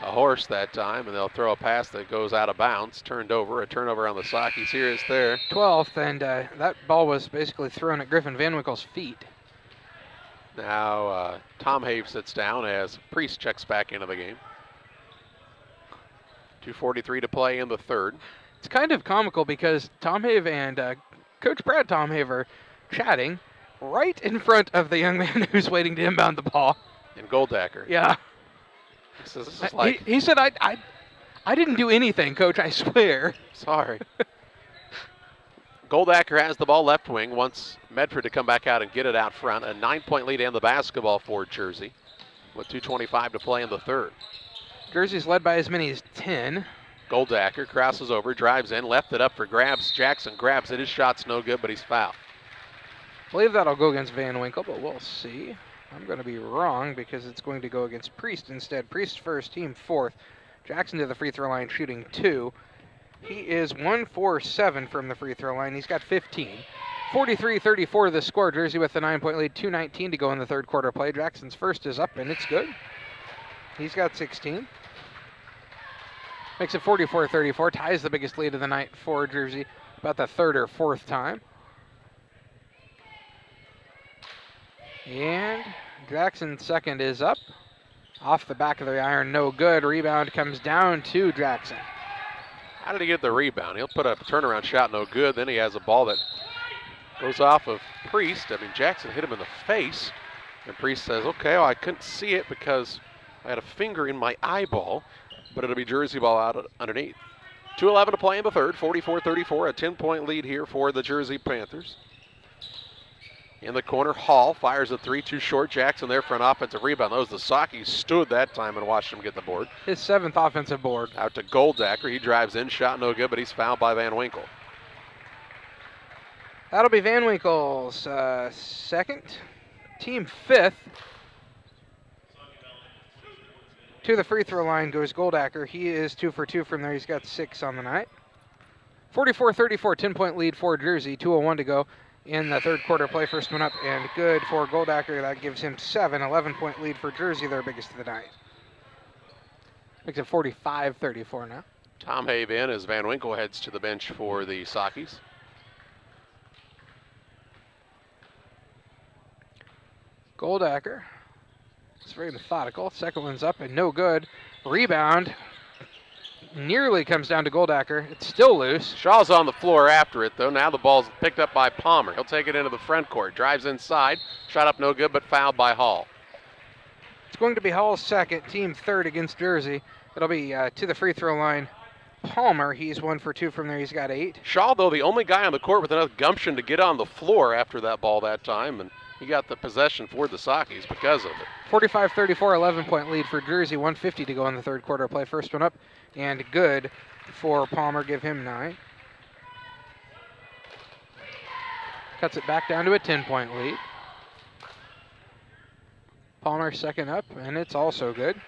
a horse that time, and they'll throw a pass that goes out of bounds. Turned over. A turnover on the Sockies. Here is there. 12th, and that ball was basically thrown at Griffin Van Winkle's feet. Now Tom Have sits down as Priest checks back into the game. 2:43 to play in the third. It's kind of comical because Tom Have and Coach Brad Tom Have are chatting right in front of the young man who's waiting to inbound the ball. And Golddacker. Yeah. This is like, he said, I didn't do anything, Coach, I swear. Sorry. Golddacker has the ball left wing. Wants Medford to come back out and get it out front. A 9-point lead in the basketball for Jersey with 2:25 to play in the third. Jersey's led by as many as 10. Golddacker crosses over, drives in, left it up for grabs. Jackson grabs it. His shot's no good, but he's fouled. I believe that'll go against Van Winkle, but we'll see. I'm going to be wrong because it's going to go against Priest instead. Priest first, team fourth. Jackson to the free throw line shooting 2. He is 1 for 7 from the free throw line. He's got 15. 43-34 the score. Jersey with the 9-point lead, 2:19 to go in the third quarter play. Jackson's first is up, and it's good. He's got 16. Makes it 44-34, ties the biggest lead of the night for Jersey, about the third or fourth time. And Jackson's second is up. Off the back of the iron, no good. Rebound comes down to Jackson. How did he get the rebound? He'll put a turnaround shot, no good. Then he has a ball that goes off of Priest. I mean, Jackson hit him in the face. And Priest says, okay, well, I couldn't see it because I had a finger in my eyeball. But it'll be Jersey ball out underneath. 2:11 to play in the third, 44-34, a 10-point lead here for the Jersey Panthers. In the corner, Hall fires a three, too short. Jackson there for an offensive rebound. Those the Saki stood that time and watched him get the board. His 7th offensive board. Out to Goldacker. He drives in, shot no good, but he's fouled by Van Winkle. That'll be Van Winkle's second, team 5th. To the free throw line goes Goldacker. He is 2 for 2 from there. He's got 6 on the night. 44-34, 10-point lead for Jersey. 2:01 to go in the third quarter play. First one up and good for Goldacker. That gives him 7. 11-point lead for Jersey, their biggest of the night. Makes it 45-34 now. Tom Have in as Van Winkle heads to the bench for the Sakis. Goldacker. It's very methodical. Second one's up and no good. Rebound. Nearly comes down to Goldacker. It's still loose. Shaw's on the floor after it, though. Now the ball's picked up by Palmer. He'll take it into the front court. Drives inside. Shot up no good, but fouled by Hall. It's going to be Hall's second, team 3rd against Jersey. It'll be to the free throw line. Palmer, he's 1 for 2 from there. He's got 8. Shaw, though, the only guy on the court with enough gumption to get on the floor after that ball that time, and he got the possession for the Sakis because of it. 45-34, 11-point lead for Jersey. 1:50 to go in the third quarter play. First one up and good for Palmer. Give him 9. Cuts it back down to a 10-point lead. Palmer second up, and it's also good.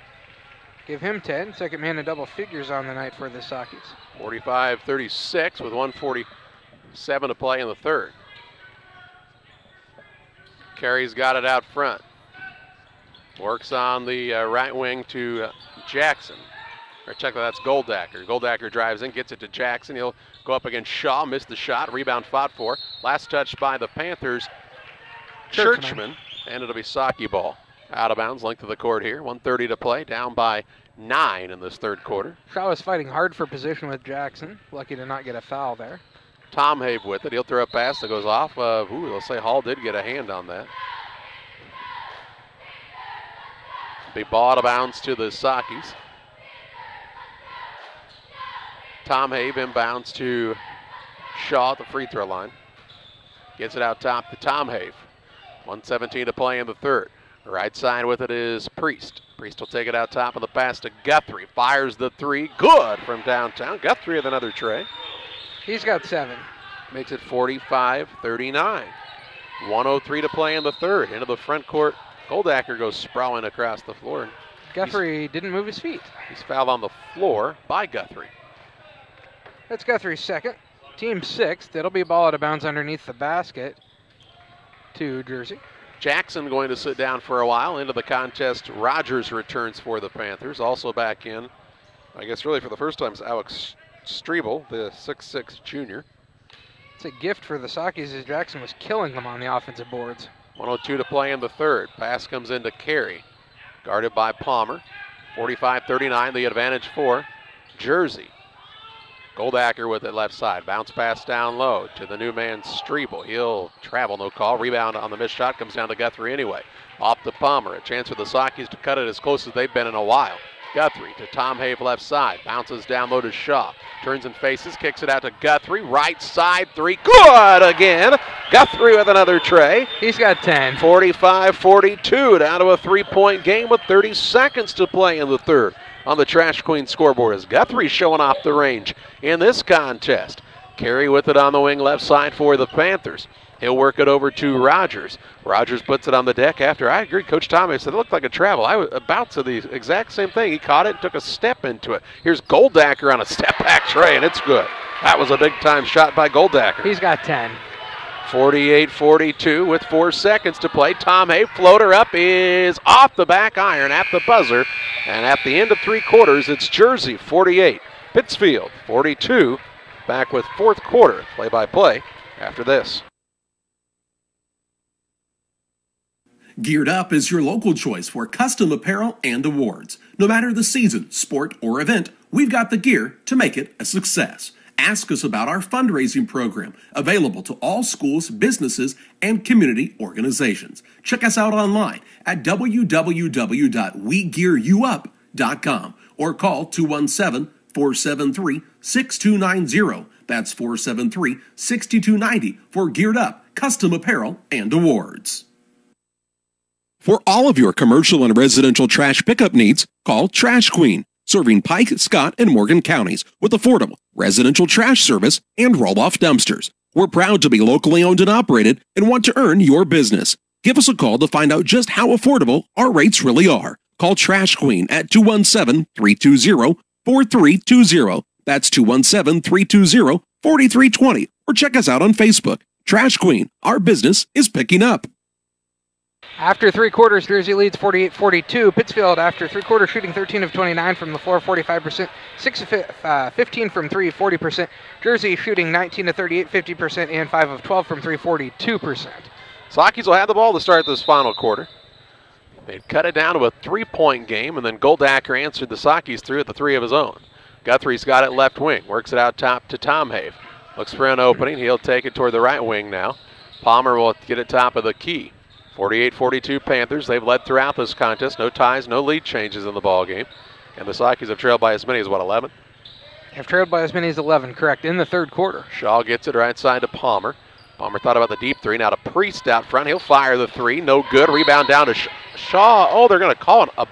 Give him 10. Second man in double figures on the night for the Sakis. 45-36 with 1:47 to play in the third. Carey's got it out front. Works on the right wing to Jackson. Or check that, that's Goldacker. Goldacker drives in, gets it to Jackson. He'll go up against Shaw, missed the shot. Rebound fought for. Last touch by the Panthers. Churchman. And it'll be Saki ball. Out of bounds, length of the court here. 1:30 to play, down by 9 in this third quarter. Shaw is fighting hard for position with Jackson. Lucky to not get a foul there. Tom Have with it. He'll throw a pass that goes off. They'll say Hall did get a hand on that. Be ball out of bounds to the Sakis. Tom Have inbounds to Shaw at the free throw line. Gets it out top to Tom Have. 1:17 to play in the third. Right side with it is Priest. Priest will take it out top of the pass to Guthrie. Fires the three. Good from downtown. Guthrie with another tray. He's got 7. Makes it 45-39. 1:03 to play in the third. Into the front court. Goldacker goes sprawling across the floor. Guthrie didn't move his feet. He's fouled on the floor by Guthrie. That's Guthrie's second. Team 6th. It'll be a ball out of bounds underneath the basket to Jersey. Jackson going to sit down for a while. Into the contest, Rogers returns for the Panthers. Also back in, I guess really for the first time, is Alex Strebel, the 6'6 junior. It's a gift for the Sakis as Jackson was killing them on the offensive boards. 1:02 to play in the third. Pass comes into Carey. Guarded by Palmer. 45-39, the advantage for Jersey. Goldacker with it left side. Bounce pass down low to the new man Strebel. He'll travel, no call. Rebound on the missed shot comes down to Guthrie anyway. Off to Palmer. A chance for the Sakis to cut it as close as they've been in a while. Guthrie to Tom Have left side. Bounces down low to Shaw. Turns and faces. Kicks it out to Guthrie. Right side three. Good again. Guthrie with another tray. He's got 10. 45-42. Down to a 3-point game with 30 seconds to play in the third. On the Trash Queen scoreboard as Guthrie showing off the range in this contest. Carey with it on the wing left side for the Panthers. He'll work it over to Rogers. Rogers puts it on the deck after. I agree, Coach Thomas said it looked like a travel. I was about to the exact same thing. He caught it and took a step into it. Here's Goldacker on a step back tray, and it's good. That was a big time shot by Goldacker. He's got 10. 48-42 with 4 seconds to play. Tom Hay, floater up, is off the back iron at the buzzer. And at the end of 3 quarters, it's Jersey 48, Pittsfield 42. Back with 4th quarter play-by-play after this. Geared Up is your local choice for custom apparel and awards. No matter the season, sport, or event, we've got the gear to make it a success. Ask us about our fundraising program, available to all schools, businesses, and community organizations. Check us out online at www.wegearyouup.com or call 217-473-6290. That's 473-6290 for Geared Up, custom apparel, and awards. For all of your commercial and residential trash pickup needs, call Trash Queen, serving Pike, Scott, and Morgan counties with affordable residential trash service and roll-off dumpsters. We're proud to be locally owned and operated and want to earn your business. Give us a call to find out just how affordable our rates really are. Call Trash Queen at 217-320-4320. That's 217-320-4320. Or check us out on Facebook. Trash Queen, our business is picking up. After 3 quarters, Jersey leads 48-42. Pittsfield, after 3 quarters, shooting 13 of 29 from the floor, 45%. 6 of 15 from 3, 40%. Jersey shooting 19 of 38, 50%, and 5 of 12 from 3, 42%. Sockies will have the ball to start this final quarter. They'd cut it down to a 3-point game, and then Goldacker answered the Sockies through at the 3 of his own. Guthrie's got it left wing, works it out top to Tom Have. Looks for an opening. He'll take it toward the right wing now. Palmer will get it top of the key. 48-42 Panthers. They've led throughout this contest. No ties, no lead changes in the ball game. And the Sockies have trailed by as many as, 11? Have trailed by as many as 11, correct, in the 3rd quarter. Shaw gets it right side to Palmer. Palmer thought about the deep 3. Now to Priest out front. He'll fire the 3. No good. Rebound down to Shaw. Oh, they're going to call a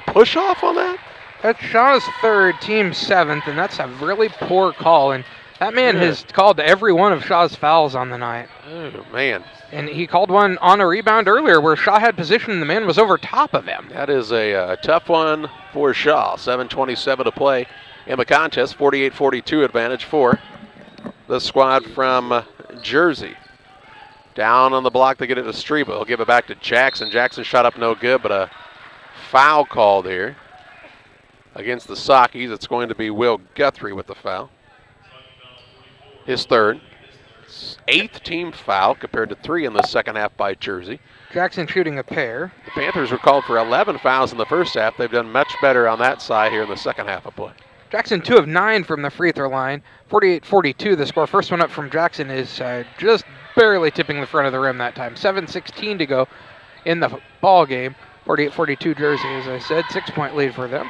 push-off on that? That's Shaw's 3rd, team's 7th, and that's a really poor call. And that man has called every one of Shaw's fouls on the night. Oh, man. And he called one on a rebound earlier where Shaw had position and the man was over top of him. That is a tough one for Shaw. 7:27 to play in the contest. 48-42 advantage for the squad from Jersey. Down on the block, they get it to Streba. He'll give it back to Jackson. Jackson shot up no good, but a foul called here against the Sockies. It's going to be Will Guthrie with the foul. His 3rd. 8th team foul compared to 3 in the second half by Jersey. Jackson shooting a pair. The Panthers were called for 11 fouls in the first half. They've done much better on that side here in the second half of play. Jackson 2 of 9 from the free throw line. 48-42 the score. First one up from Jackson is just barely tipping the front of the rim that time. 7:16 to go in the ball game. 48-42 Jersey, as I said. 6-point lead for them.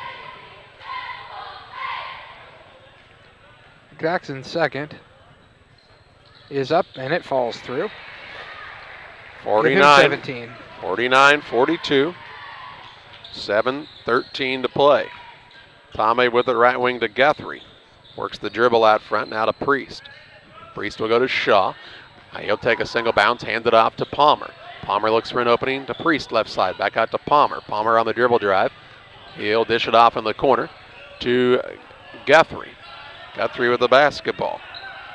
Jackson's 2nd is up, and it falls through. 49-42. 7:13 to play. Tommy with it right wing to Guthrie. Works the dribble out front, now to Priest. Priest will go to Shaw. He'll take a single bounce, hand it off to Palmer. Palmer looks for an opening to Priest left side, back out to Palmer. Palmer on the dribble drive. He'll dish it off in the corner to Guthrie. Guthrie with the basketball.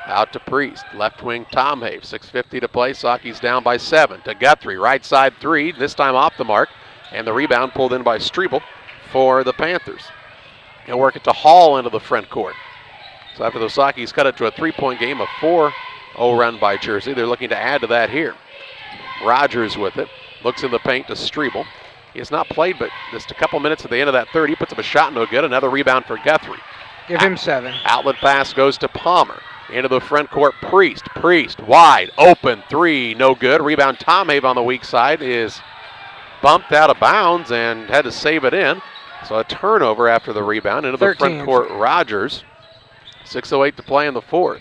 Out to Priest, left wing Tom Have, 6:50 to play. Sockies down by 7 to Guthrie, right side 3, this time off the mark, and the rebound pulled in by Strebel for the Panthers. He'll work it to Hall into the front court. So after the Sockies cut it to a 3-point game, a 4-0 run by Jersey, they're looking to add to that here. Rogers with it, looks in the paint to Strebel. He has not played, but just a couple minutes at the end of that third, he puts up a shot, no good. Another rebound for Guthrie. Give him 7. Outlet pass goes to Palmer. Into the front court, Priest. Priest, wide, open, 3, no good. Rebound, Tom Have on the weak side is bumped out of bounds and had to save it in. So a turnover after the rebound. Into the front court, Rogers. 6:08 to play in the 4th.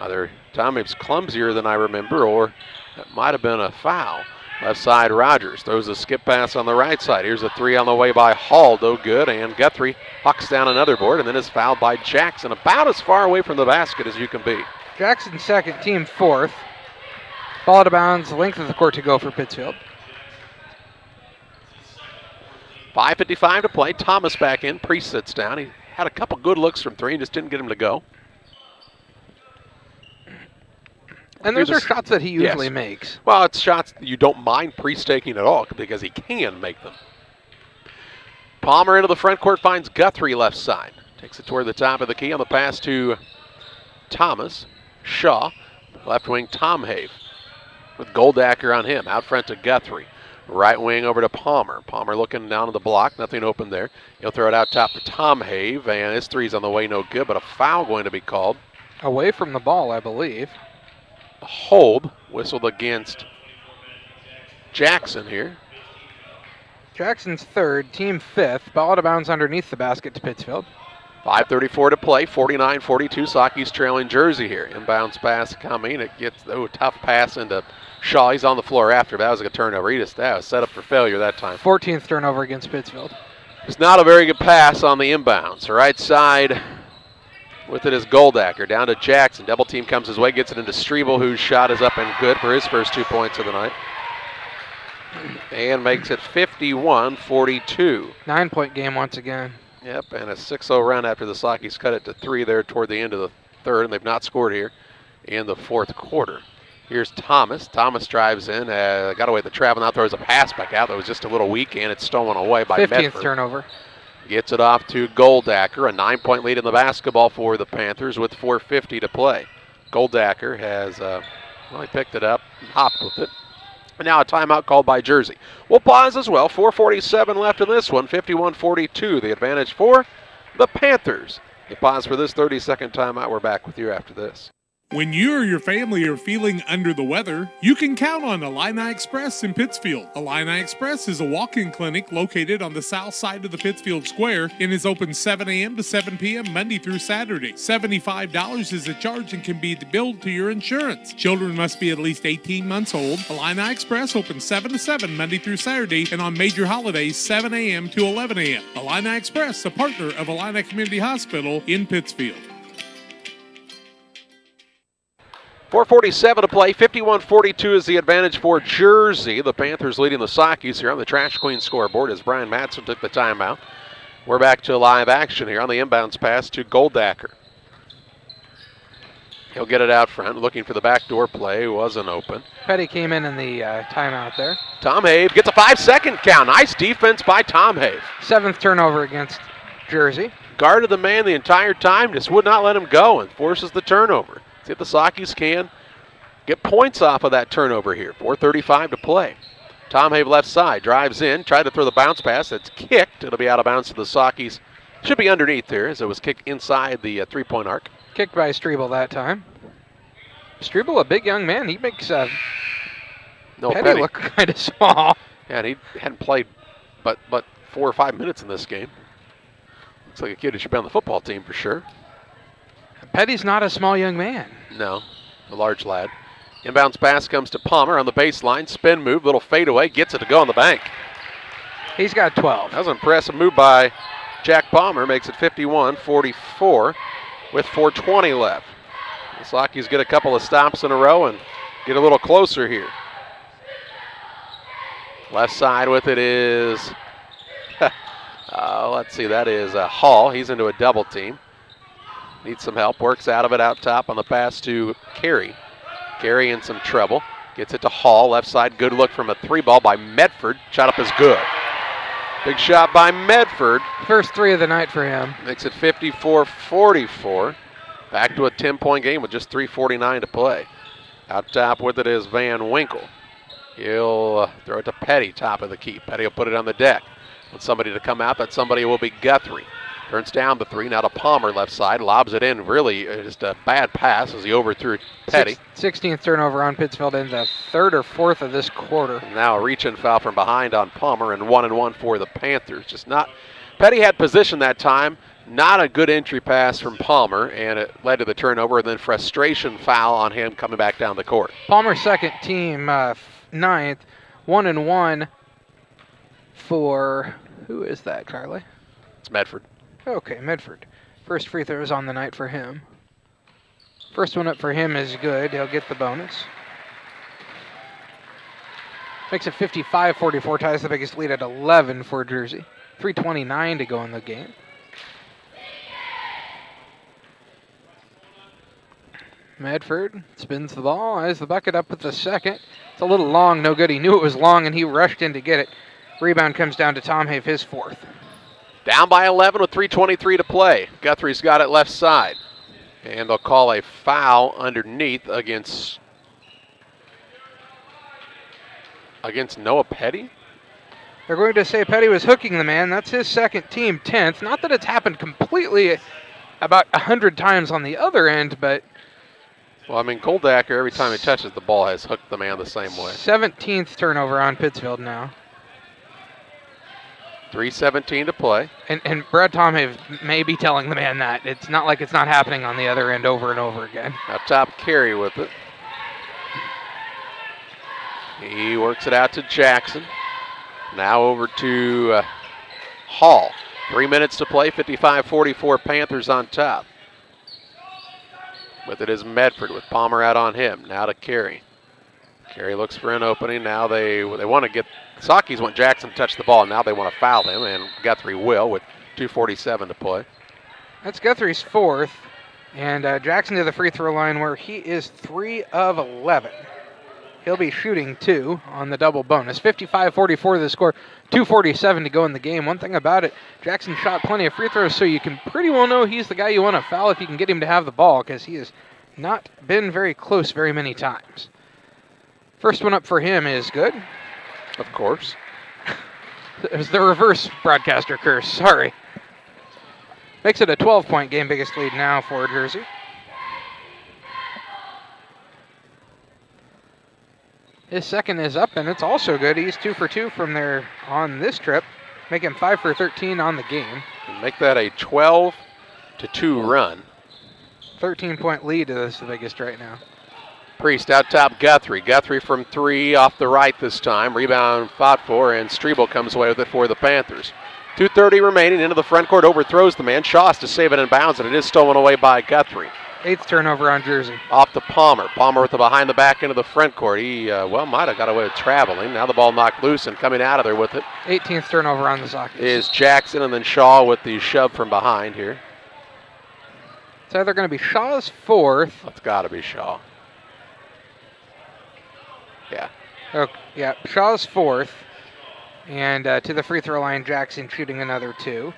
Either Tom Have's clumsier than I remember, or it might have been a foul. Left side, Rogers throws a skip pass on the right side. Here's a 3 on the way by Hall, no good, and Guthrie hucks down another board and then is fouled by Jackson, about as far away from the basket as you can be. Jackson's 2nd, team 4th. Ball out of bounds, length of the court to go for Pittsfield. 5:55 to play. Thomas back in. Priest sits down. He had a couple good looks from 3 and just didn't get him to go. And those are shots that he usually makes. Well, it's shots that you don't mind pre-staking at all because he can make them. Palmer into the front court finds Guthrie left side. Takes it toward the top of the key on the pass to Thomas. Shaw, left wing Tom Have with Goldacker on him. Out front to Guthrie. Right wing over to Palmer. Palmer looking down at the block. Nothing open there. He'll throw it out top to Tom Have, and his three's on the way, no good, but a foul going to be called. Away from the ball, I believe. A hold whistled against Jackson here. Jackson's third, team fifth. Ball out of bounds underneath the basket to Pittsfield. 5:34 to play, 49-42. Socky's trailing Jersey here. Inbounds pass coming. It gets a tough pass into Shaw. He's on the floor after. That was a turnover. That was set up for failure that time. 14th turnover against Pittsfield. It's not a very good pass on the inbounds. Right side with it is Goldacker. Down to Jackson. Double team comes his way. Gets it into Strebel, whose shot is up and good for his first 2 points of the night. And makes it 51-42. 9-point game once again. Yep, and a 6-0 run after the Sockies cut it to 3 there toward the end of the third, and they've not scored here in the fourth quarter. Here's Thomas. Thomas drives in, got away with the trap, and now throws a pass back out that was just a little weak, and it's stolen away by 15th Medford. turnover. Gets it off to Goldacker, a 9-point lead in the basketball for the Panthers with 4:50 to play. Goldacker has he picked it up, hopped with it. And now a timeout called by Jersey. We'll pause as well. 4:47 left in this one. 51-42. The advantage for the Panthers. You pause for this 30-second timeout. We're back with you after this. When you or your family are feeling under the weather, you can count on Illini Express in Pittsfield. Illini Express is a walk-in clinic located on the south side of the Pittsfield Square and is open 7 a.m. to 7 p.m. Monday through Saturday. $75 is the charge and can be billed to your insurance. Children must be at least 18 months old. Illini Express opens 7 to 7 Monday through Saturday and on major holidays 7 a.m. to 11 a.m. Illini Express, a partner of Illini Community Hospital in Pittsfield. 4:47 to play. 51-42 is the advantage for Jersey. The Panthers leading the Sockies here on the Trash Queen scoreboard as Brian Matson took the timeout. We're back to live action here on the inbounds pass to Goldacker. He'll get it out front, looking for the backdoor play. Wasn't open. Petty came in the timeout there. Tom Have gets a 5-second count. Nice defense by Tom Have. 7th turnover against Jersey. Guarded the man the entire time, just would not let him go and forces the turnover. See if the Sockies can get points off of that turnover here. 4:35 to play. Tom Have left side, drives in, tried to throw the bounce pass. It's kicked. It'll be out of bounds to the Sockies. Should be underneath there as it was kicked inside the three-point arc. Kicked by Strebel that time. Strebel, a big young man. He makes Petty look kind of small. Yeah, and he hadn't played but 4 or 5 minutes in this game. Looks like a kid who should be on the football team for sure. Petty's not a small young man. No, a large lad. Inbounds pass comes to Palmer on the baseline. Spin move, little fadeaway, gets it to go on the bank. He's got 12. That was an impressive move by Jack Palmer. Makes it 51-44 with 4:20 left. The Sockies get a couple of stops in a row and get a little closer here. Left side with it is, let's see, that is Hall. He's into a double team. Needs some help, works out of it out top on the pass to Carey. Carey in some trouble. Gets it to Hall, left side, good look from a 3-ball by Medford. Shot up is good. Big shot by Medford. First 3 of the night for him. Makes it 54-44. Back to a 10-point game with just 3:49 to play. Out top with it is Van Winkle. He'll throw it to Petty, top of the key. Petty will put it on the deck. Want somebody to come out, that somebody will be Guthrie. Turns down the 3, now to Palmer left side, lobs it in, really just a bad pass as he overthrew Petty. 16th turnover on Pittsfield in the 3rd or 4th of this quarter. And now a reach-in foul from behind on Palmer and 1-1 for the Panthers. Just not, Petty had position that time, not a good entry pass from Palmer, and it led to the turnover and then frustration foul on him coming back down the court. Palmer second team, 9th, 1-1 for, who is that, Charlie? It's Medford. Okay, Medford. First free throws on the night for him. First one up for him is good. He'll get the bonus. Makes it 55-44, ties the biggest lead at 11 for Jersey. 3:29 to go in the game. Medford spins the ball, eyes the bucket up with the second. It's a little long, no good. He knew it was long, and he rushed in to get it. Rebound comes down to Tom Have, his fourth. Down by 11 with 3:23 to play. Guthrie's got it left side. And they'll call a foul underneath against Noah Petty. They're going to say Petty was hooking the man. That's his second, team 10th. Not that it's happened completely about 100 times on the other end, but... Well, I mean, Goldacker, every time he touches the ball, has hooked the man the same way. 17th turnover on Pittsfield now. 3:17 to play. And Brad Tomhave may be telling the man that. It's not like it's not happening on the other end over and over again. Now top carry with it. He works it out to Jackson. Now over to Hall. 3 minutes to play, 55-44 Panthers on top. With it is Medford with Palmer out on him. Now to Carey. Carey looks for an opening. Now they want to get, Sakis want Jackson to touch the ball. Now they want to foul him, and Guthrie will with 2:47 to play. That's Guthrie's fourth. And Jackson to the free throw line where he is 3 of 11. He'll be shooting 2 on the double bonus. 55-44 the score, 2:47 to go in the game. One thing about it, Jackson shot plenty of free throws, so you can pretty well know he's the guy you want to foul if you can get him to have the ball, because he has not been very close very many times. First one up for him is good. Of course. It was the reverse broadcaster curse, sorry. Makes it a 12-point game, biggest lead now for Jersey. His second is up, and it's also good. He's 2 for 2 from there on this trip, making 5 for 13 on the game. Make that a 12-2 run. 13-point lead is the biggest right now. Priest out top Guthrie. Guthrie from 3 off the right this time. Rebound fought for, and Strebel comes away with it for the Panthers. 2:30 remaining, into the front court, overthrows the man. Shaw has to save it in bounds, and it is stolen away by Guthrie. 8th turnover on Jersey. Off to Palmer. Palmer with the behind the back into the front court. He, might have got away with traveling. Now the ball knocked loose, and coming out of there with it 18th turnover on the Sockets. is Jackson, and then Shaw with the shove from behind here. It's either going to be Shaw's fourth. That's got to be Shaw. Yeah. Oh, yeah, Shaw's fourth. And to the free throw line, Jackson shooting another 2.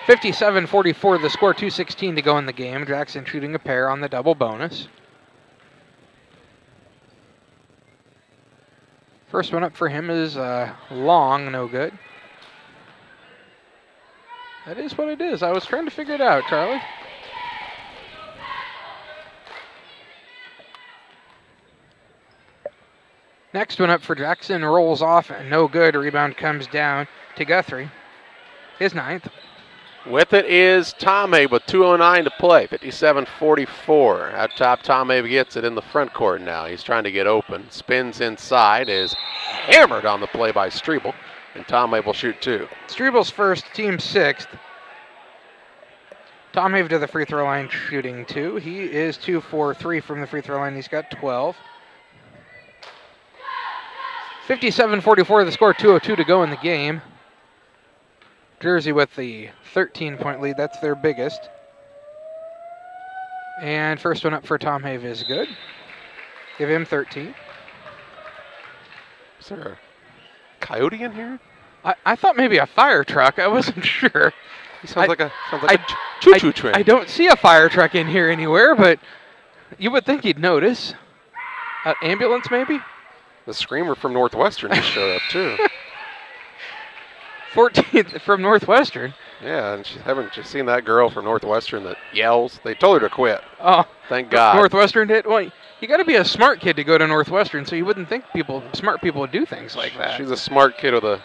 57-44 the score, 2:16 to go in the game. Jackson shooting a pair on the double bonus. First one up for him is long, no good. That is what it is. I was trying to figure it out, Charlie. Next one up for Jackson, rolls off, and no good. Rebound comes down to Guthrie, his 9th. With it is Tomhave with 2:09 to play, 57-44. Out top, Tomhave gets it in the front court now. He's trying to get open. Spins inside, is hammered on the play by Strebel, and Tomhave will shoot 2. Strebel's first, team 6th. Tomhave to the free throw line, shooting 2. He is 2 for 3 from the free throw line. He's got 12. 57-44 the score, 2:02 to go in the game. Jersey with the 13-point lead. That's their biggest. And first one up for Tomhave is good. Give him 13. Is there a coyote in here? I thought maybe a fire truck. I wasn't sure. He sounds like a choo-choo train. I don't see a fire truck in here anywhere, but you would think you'd notice. Ambulance, maybe? The screamer from Northwestern just showed up, too. 14th from Northwestern. Yeah, and haven't you seen that girl from Northwestern that yells? They told her to quit. Oh, thank God. Northwestern did? Well, you got to be a smart kid to go to Northwestern, so you wouldn't think smart people would do things like that. She's a smart kid with a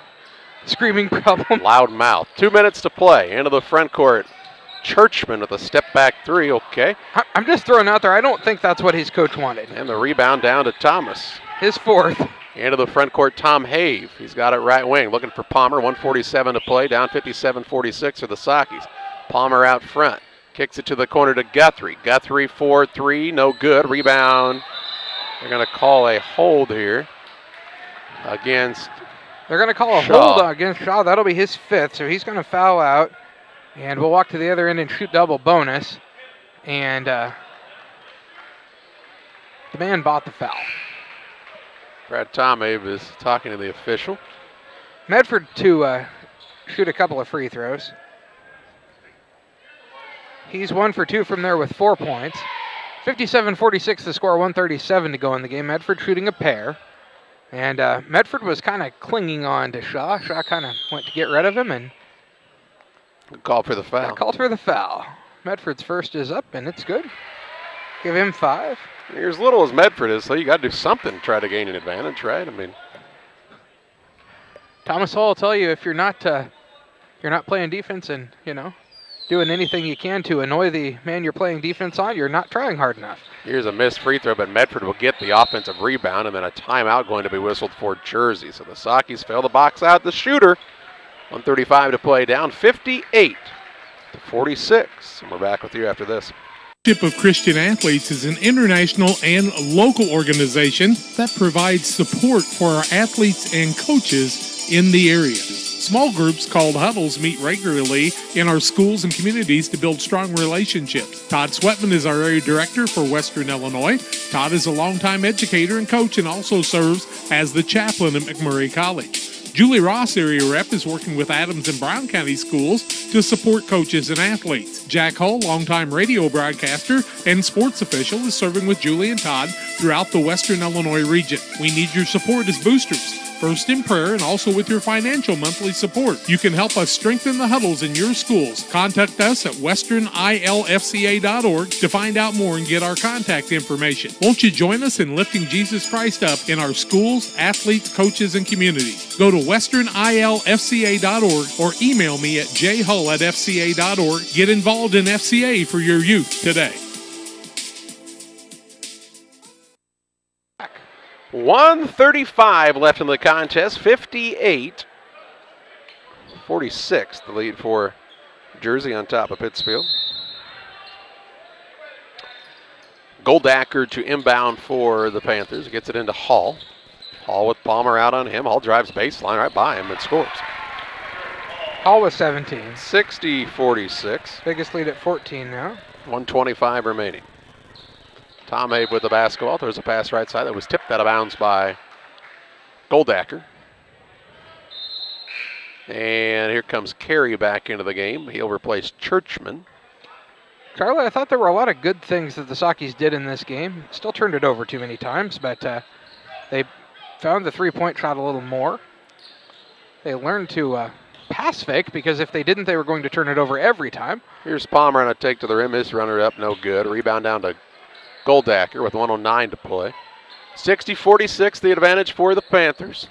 screaming problem. Loud mouth. 2 minutes to play. Into the front court. Churchman with a step-back 3, okay. I'm just throwing out there, I don't think that's what his coach wanted. And the rebound down to Thomas. His 4th. Into the front court, Tom Have. He's got it right wing. Looking for Palmer. 1:47 to play. Down 57-46 for the Sockys. Palmer out front. Kicks it to the corner to Guthrie. Guthrie 4-3. No good. Rebound. They're going to call a hold here against They're going to call a Shaw. hold against Shaw. That'll be his 5th, so he's going to foul out. And we'll walk to the other end and shoot double bonus. And the man bought the foul. Brad Tomabe is talking to the official. Medford to shoot a couple of free throws. He's 1 for 2 from there with 4 points. 57-46 the score, 137 to go in the game. Medford shooting a pair. And Medford was kind of clinging on to Shaw. Shaw kind of went to get rid of him and Call for the foul. got called for the foul. Medford's first is up, and it's good. Give him 5. You're as little as Medford is, so you got to do something to try to gain an advantage, right? I mean, Thomas Hall will tell you if you're not playing defense and, doing anything you can to annoy the man you're playing defense on, you're not trying hard enough. here's a missed free throw, but Medford will get the offensive rebound, and then a timeout going to be whistled for Jersey. So the Sockies fail to box out the shooter. 1:35 to play, down 58-46. And we're back with you after this. Of Christian Athletes is an international and local organization that provides support for our athletes and coaches in the area. Small groups called huddles meet regularly in our schools and communities to build strong relationships. Todd Sweatman is our area director for Western Illinois. Todd is a longtime educator and coach and also serves as the chaplain at McMurray College. Julie Ross, area rep, is working with Adams and Brown County schools to support coaches and athletes. Jack Hull, longtime radio broadcaster and sports official, is serving with Julie and Todd throughout the Western Illinois region. We need your support as boosters, first in prayer and also with your financial monthly support. You can help us strengthen the huddles in your schools. Contact us at westernilfca.org to find out more and get our contact information. Won't you join us in lifting Jesus Christ up in our schools, athletes, coaches, and communities? Go to westernilfca.org or email me at jhull@fca.org. Get involved in FCA for your youth today. 1:35 left in the contest, 58-46, the lead for Jersey on top of Pittsfield. Goldacker to inbound for the Panthers, gets it into Hall. Hall with Palmer out on him. Hall drives baseline right by him and scores. Hall with 17. 60-46. Biggest lead at 14 now. 1:25 remaining. Tom Abe with the basketball, throws a pass right side that was tipped out of bounds by Goldacker. And here comes Carey back into the game. He'll replace Churchman. Charlie, I thought there were a lot of good things that the Sockies did in this game. Still turned it over too many times, but they found the three-point shot a little more. They learned to pass fake, because if they didn't, they were going to turn it over every time. Here's Palmer on a take to the rim. His runner up, no good. Rebound down to Goldacker with 1:09 to play. 60-46, the advantage for the Panthers.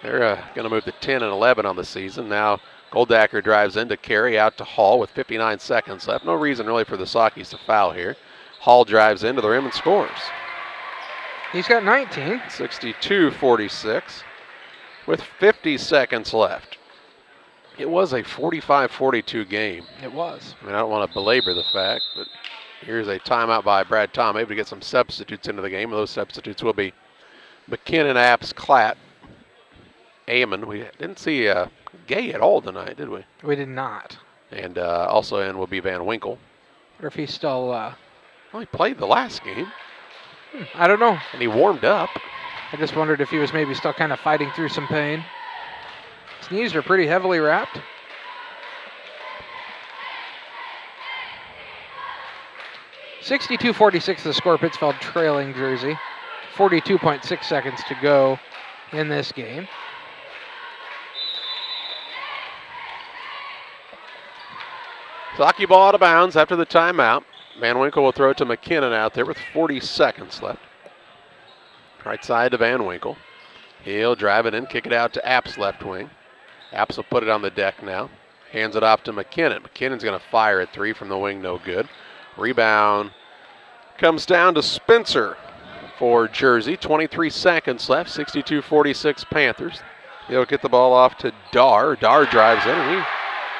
They're going to move to 10 and 11 on the season. Now Goldacker drives in to Carey, out to Hall with 59 seconds left. No reason really for the Sockies to foul here. Hall drives into the rim and scores. He's got 19. 62-46 with 50 seconds left. It was a 45-42 game. It was. I mean, I don't want to belabor the fact, but here's a timeout by Brad Tom, able to get some substitutes into the game. Those substitutes will be McKinnon, Apps, Klatt, Amon. We didn't see Gay at all tonight, did we? We did not. And also in will be Van Winkle. Or if he's still... Well, he played the last game. I don't know. And he warmed up. I just wondered if he was maybe still kind of fighting through some pain. His knees are pretty heavily wrapped. (62-46) the score. Pittsfield trailing Jersey. 42.6 seconds to go in this game. Socky ball out of bounds after the timeout. Van Winkle will throw it to McKinnon out there with 40 seconds left. Right side to Van Winkle. He'll drive it in, kick it out to Apps left wing. Apps will put it on the deck now. Hands it off to McKinnon. McKinnon's going to fire at three from the wing, no good. Rebound comes down to Spencer for Jersey. 23 seconds left, 62-46 Panthers. He'll get the ball off to Dar. Dar drives in and he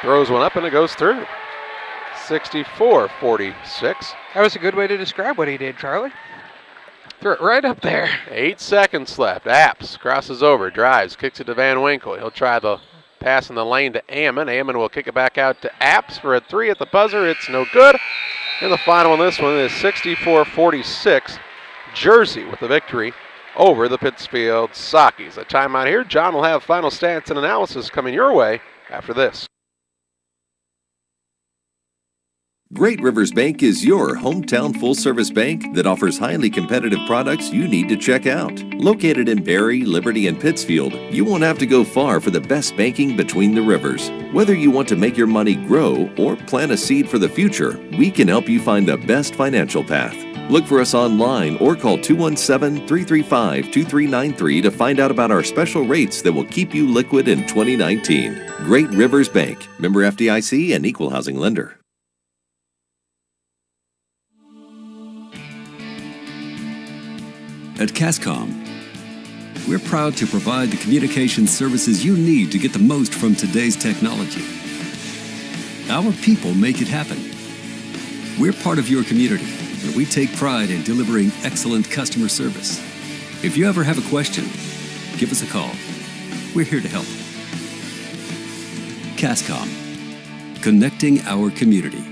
throws one up and it goes through. 64-46. That was a good way to describe what he did, Charlie. Threw it right up there. 8 seconds left. Apps crosses over, drives, kicks it to Van Winkle. He'll try the pass in the lane to Ammon. Ammon will kick it back out to Apps for a three at the buzzer. It's no good. And the final on this one is 64-46. Jersey with the victory over the Pittsfield Sockies. A timeout here. John will have final stats and analysis coming your way after this. Great Rivers Bank is your hometown full-service bank that offers highly competitive products you need to check out. Located in Barry, Liberty, and Pittsfield, you won't have to go far for the best banking between the rivers. Whether you want to make your money grow or plant a seed for the future, we can help you find the best financial path. Look for us online or call 217-335-2393 to find out about our special rates that will keep you liquid in 2019. Great Rivers Bank, member FDIC and equal housing lender. At Cascom, we're proud to provide the communication services you need to get the most from today's technology. Our people make it happen. We're part of your community, and we take pride in delivering excellent customer service. If you ever have a question, give us a call. We're here to help. Cascom, connecting our community.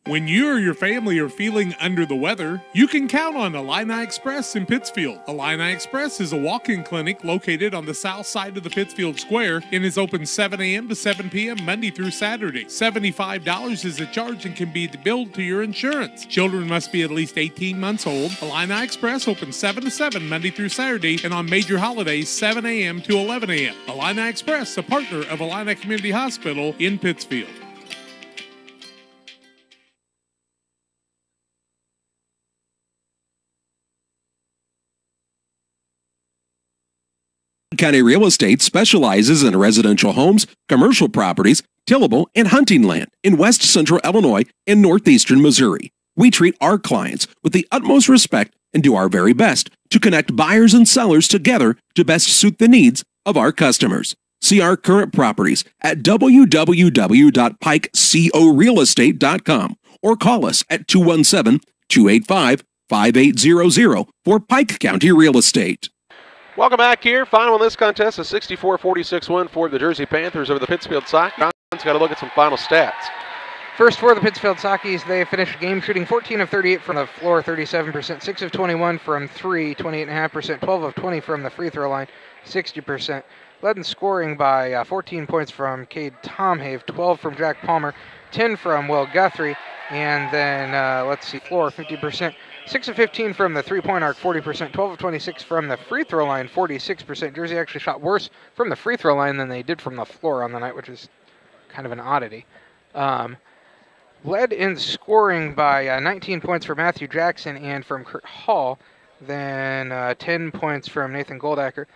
When you or your family are feeling under the weather, you can count on Illini Express in Pittsfield. Illini Express is a walk-in clinic located on the south side of the Pittsfield Square and is open 7 a.m. to 7 p.m. Monday through Saturday. $75 is the charge and can be billed to your insurance. Children must be at least 18 months old. Illini Express opens 7 to 7 Monday through Saturday and on major holidays 7 a.m. to 11 a.m. Illini Express, a partner of Illini Community Hospital in Pittsfield. County Real Estate specializes in residential homes, commercial properties, tillable, and hunting land in west central Illinois and northeastern Missouri. We treat our clients with the utmost respect and do our very best to connect buyers and sellers together to best suit the needs of our customers. See our current properties at www.pikecorealestate.com or call us at 217-285-5800 for Pike County Real Estate. Welcome back here. Final in this contest, a 64-46 win for the Jersey Panthers over the Pittsfield Sockeyes. John's got to look at some final stats. First for the Pittsfield Sockeyes, they finished the game shooting 14 of 38 from the floor, 37%, 6 of 21 from 3, 28.5%, 12 of 20 from the free throw line, 60%. Led in scoring by 14 points from Cade Tomhave, 12 from Jack Palmer, 10 from Will Guthrie, and then, floor, 50%. 6 of 15 from the three-point arc, 40%. 12 of 26 from the free throw line, 46%. Jersey actually shot worse from the free throw line than they did from the floor on the night, which is kind of an oddity. Led in scoring by 19 points for Matthew Jackson and from Kurt Hall. Then 10 points from Nathan Goldacker,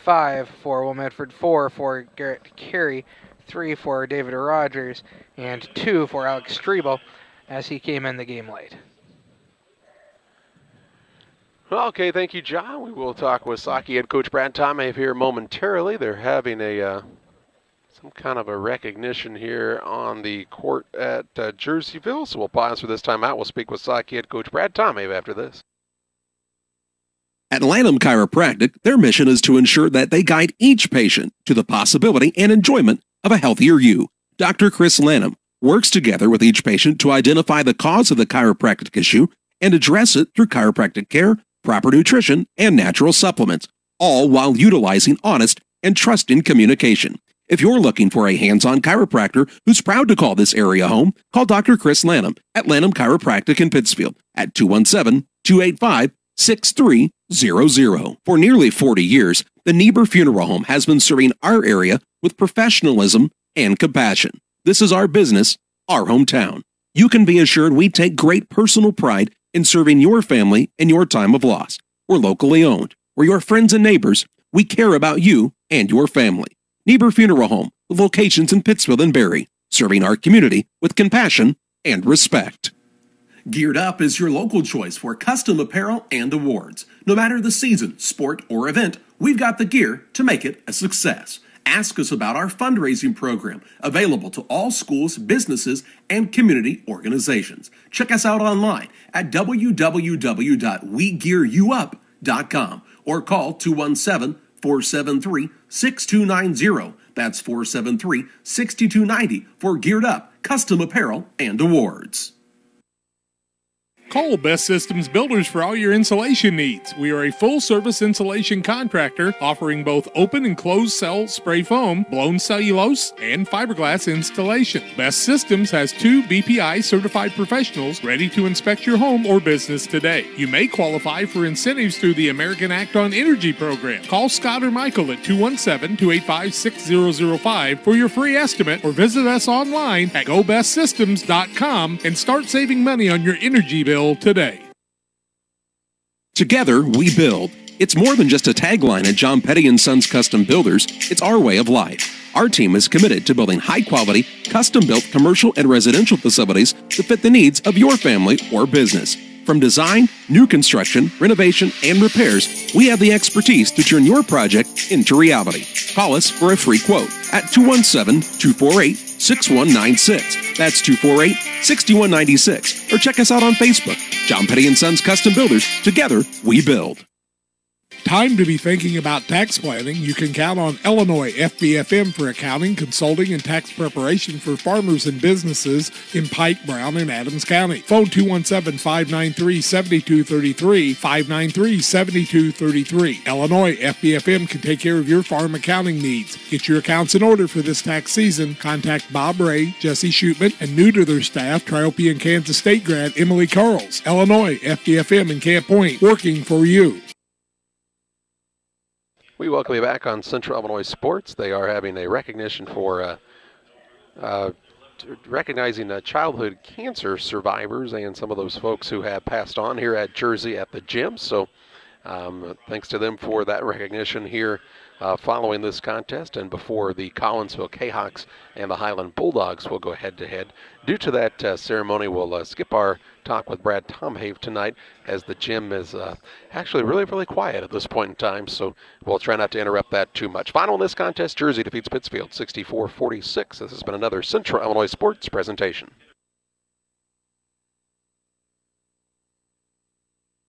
5 for Will Medford, 4 for Garrett Carey, 3 for David Rogers, and 2 for Alex Strebel as he came in the game late. Well, okay, thank you, John. We will talk with Sockeye head coach Brad Tomhave here momentarily. They're having a some kind of a recognition here on the court at Jerseyville, so we'll pause for this timeout. We'll speak with Sockeye head coach Brad Tomhave after this. At Lanham Chiropractic, their mission is to ensure that they guide each patient to the possibility and enjoyment of a healthier you. Dr. Chris Lanham works together with each patient to identify the cause of the chiropractic issue and address it through chiropractic care, proper nutrition, and natural supplements, all while utilizing honest and trusting communication. If you're looking for a hands-on chiropractor who's proud to call this area home, call Dr. Chris Lanham at Lanham Chiropractic in Pittsfield at 217-285-6300. For nearly 40 years, the Niebuhr Funeral Home has been serving our area with professionalism and compassion. This is our business, our hometown. You can be assured we take great personal pride in serving your family in your time of loss. We're locally owned. We're your friends and neighbors. We care about you and your family. Niebuhr Funeral Home, with locations in Pittsfield and Barry, serving our community with compassion and respect. Geared Up is your local choice for custom apparel and awards. No matter the season, sport, or event, we've got the gear to make it a success. Ask us about our fundraising program, available to all schools, businesses, and community organizations. Check us out online at www.wegearyouup.com or call 217-473-6290. That's 473-6290 for geared up, custom apparel, and awards. Call Best Systems Builders for all your insulation needs. We are a full-service insulation contractor offering both open and closed cell spray foam, blown cellulose, and fiberglass installation. Best Systems has 2 BPI certified professionals ready to inspect your home or business today. You may qualify for incentives through the American Act on Energy program. Call Scott or Michael at 217-285-6005 for your free estimate, or visit us online at gobestsystems.com and start saving money on your energy bill today. Together, we build. It's more than just a tagline at John Petty & Sons Custom Builders. It's our way of life. Our team is committed to building high-quality, custom-built commercial and residential facilities to fit the needs of your family or business. From design, new construction, renovation, and repairs, we have the expertise to turn your project into reality. Call us for a free quote at 217-248-6196. That's 248-6196. Or check us out on Facebook. John Petty & Sons Custom Builders. Together, we build. Time to be thinking about tax planning. You can count on Illinois FBFM for accounting, consulting, and tax preparation for farmers and businesses in Pike, Brown, and Adams County. Phone 217-593-7233, 593-7233. Illinois FBFM can take care of your farm accounting needs. Get your accounts in order for this tax season. Contact Bob Ray, Jesse Shootman, and new to their staff, Triopian Kansas State grad Emily Carls. Illinois FBFM in Camp Point, working for you. We welcome you back on Central Illinois Sports. They are having a recognition for recognizing childhood cancer survivors and some of those folks who have passed on here at Jersey at the gym. So thanks to them for that recognition here following this contest and before the Collinsville Jayhawks and the Highland Bulldogs will go head-to-head. Due to that ceremony, we'll skip our talk with Brad Tomhave tonight, as the gym is actually really, really quiet at this point in time, so we'll try not to interrupt that too much. Final in this contest, Jersey defeats Pittsfield 64-46. This has been another Central Illinois Sports presentation.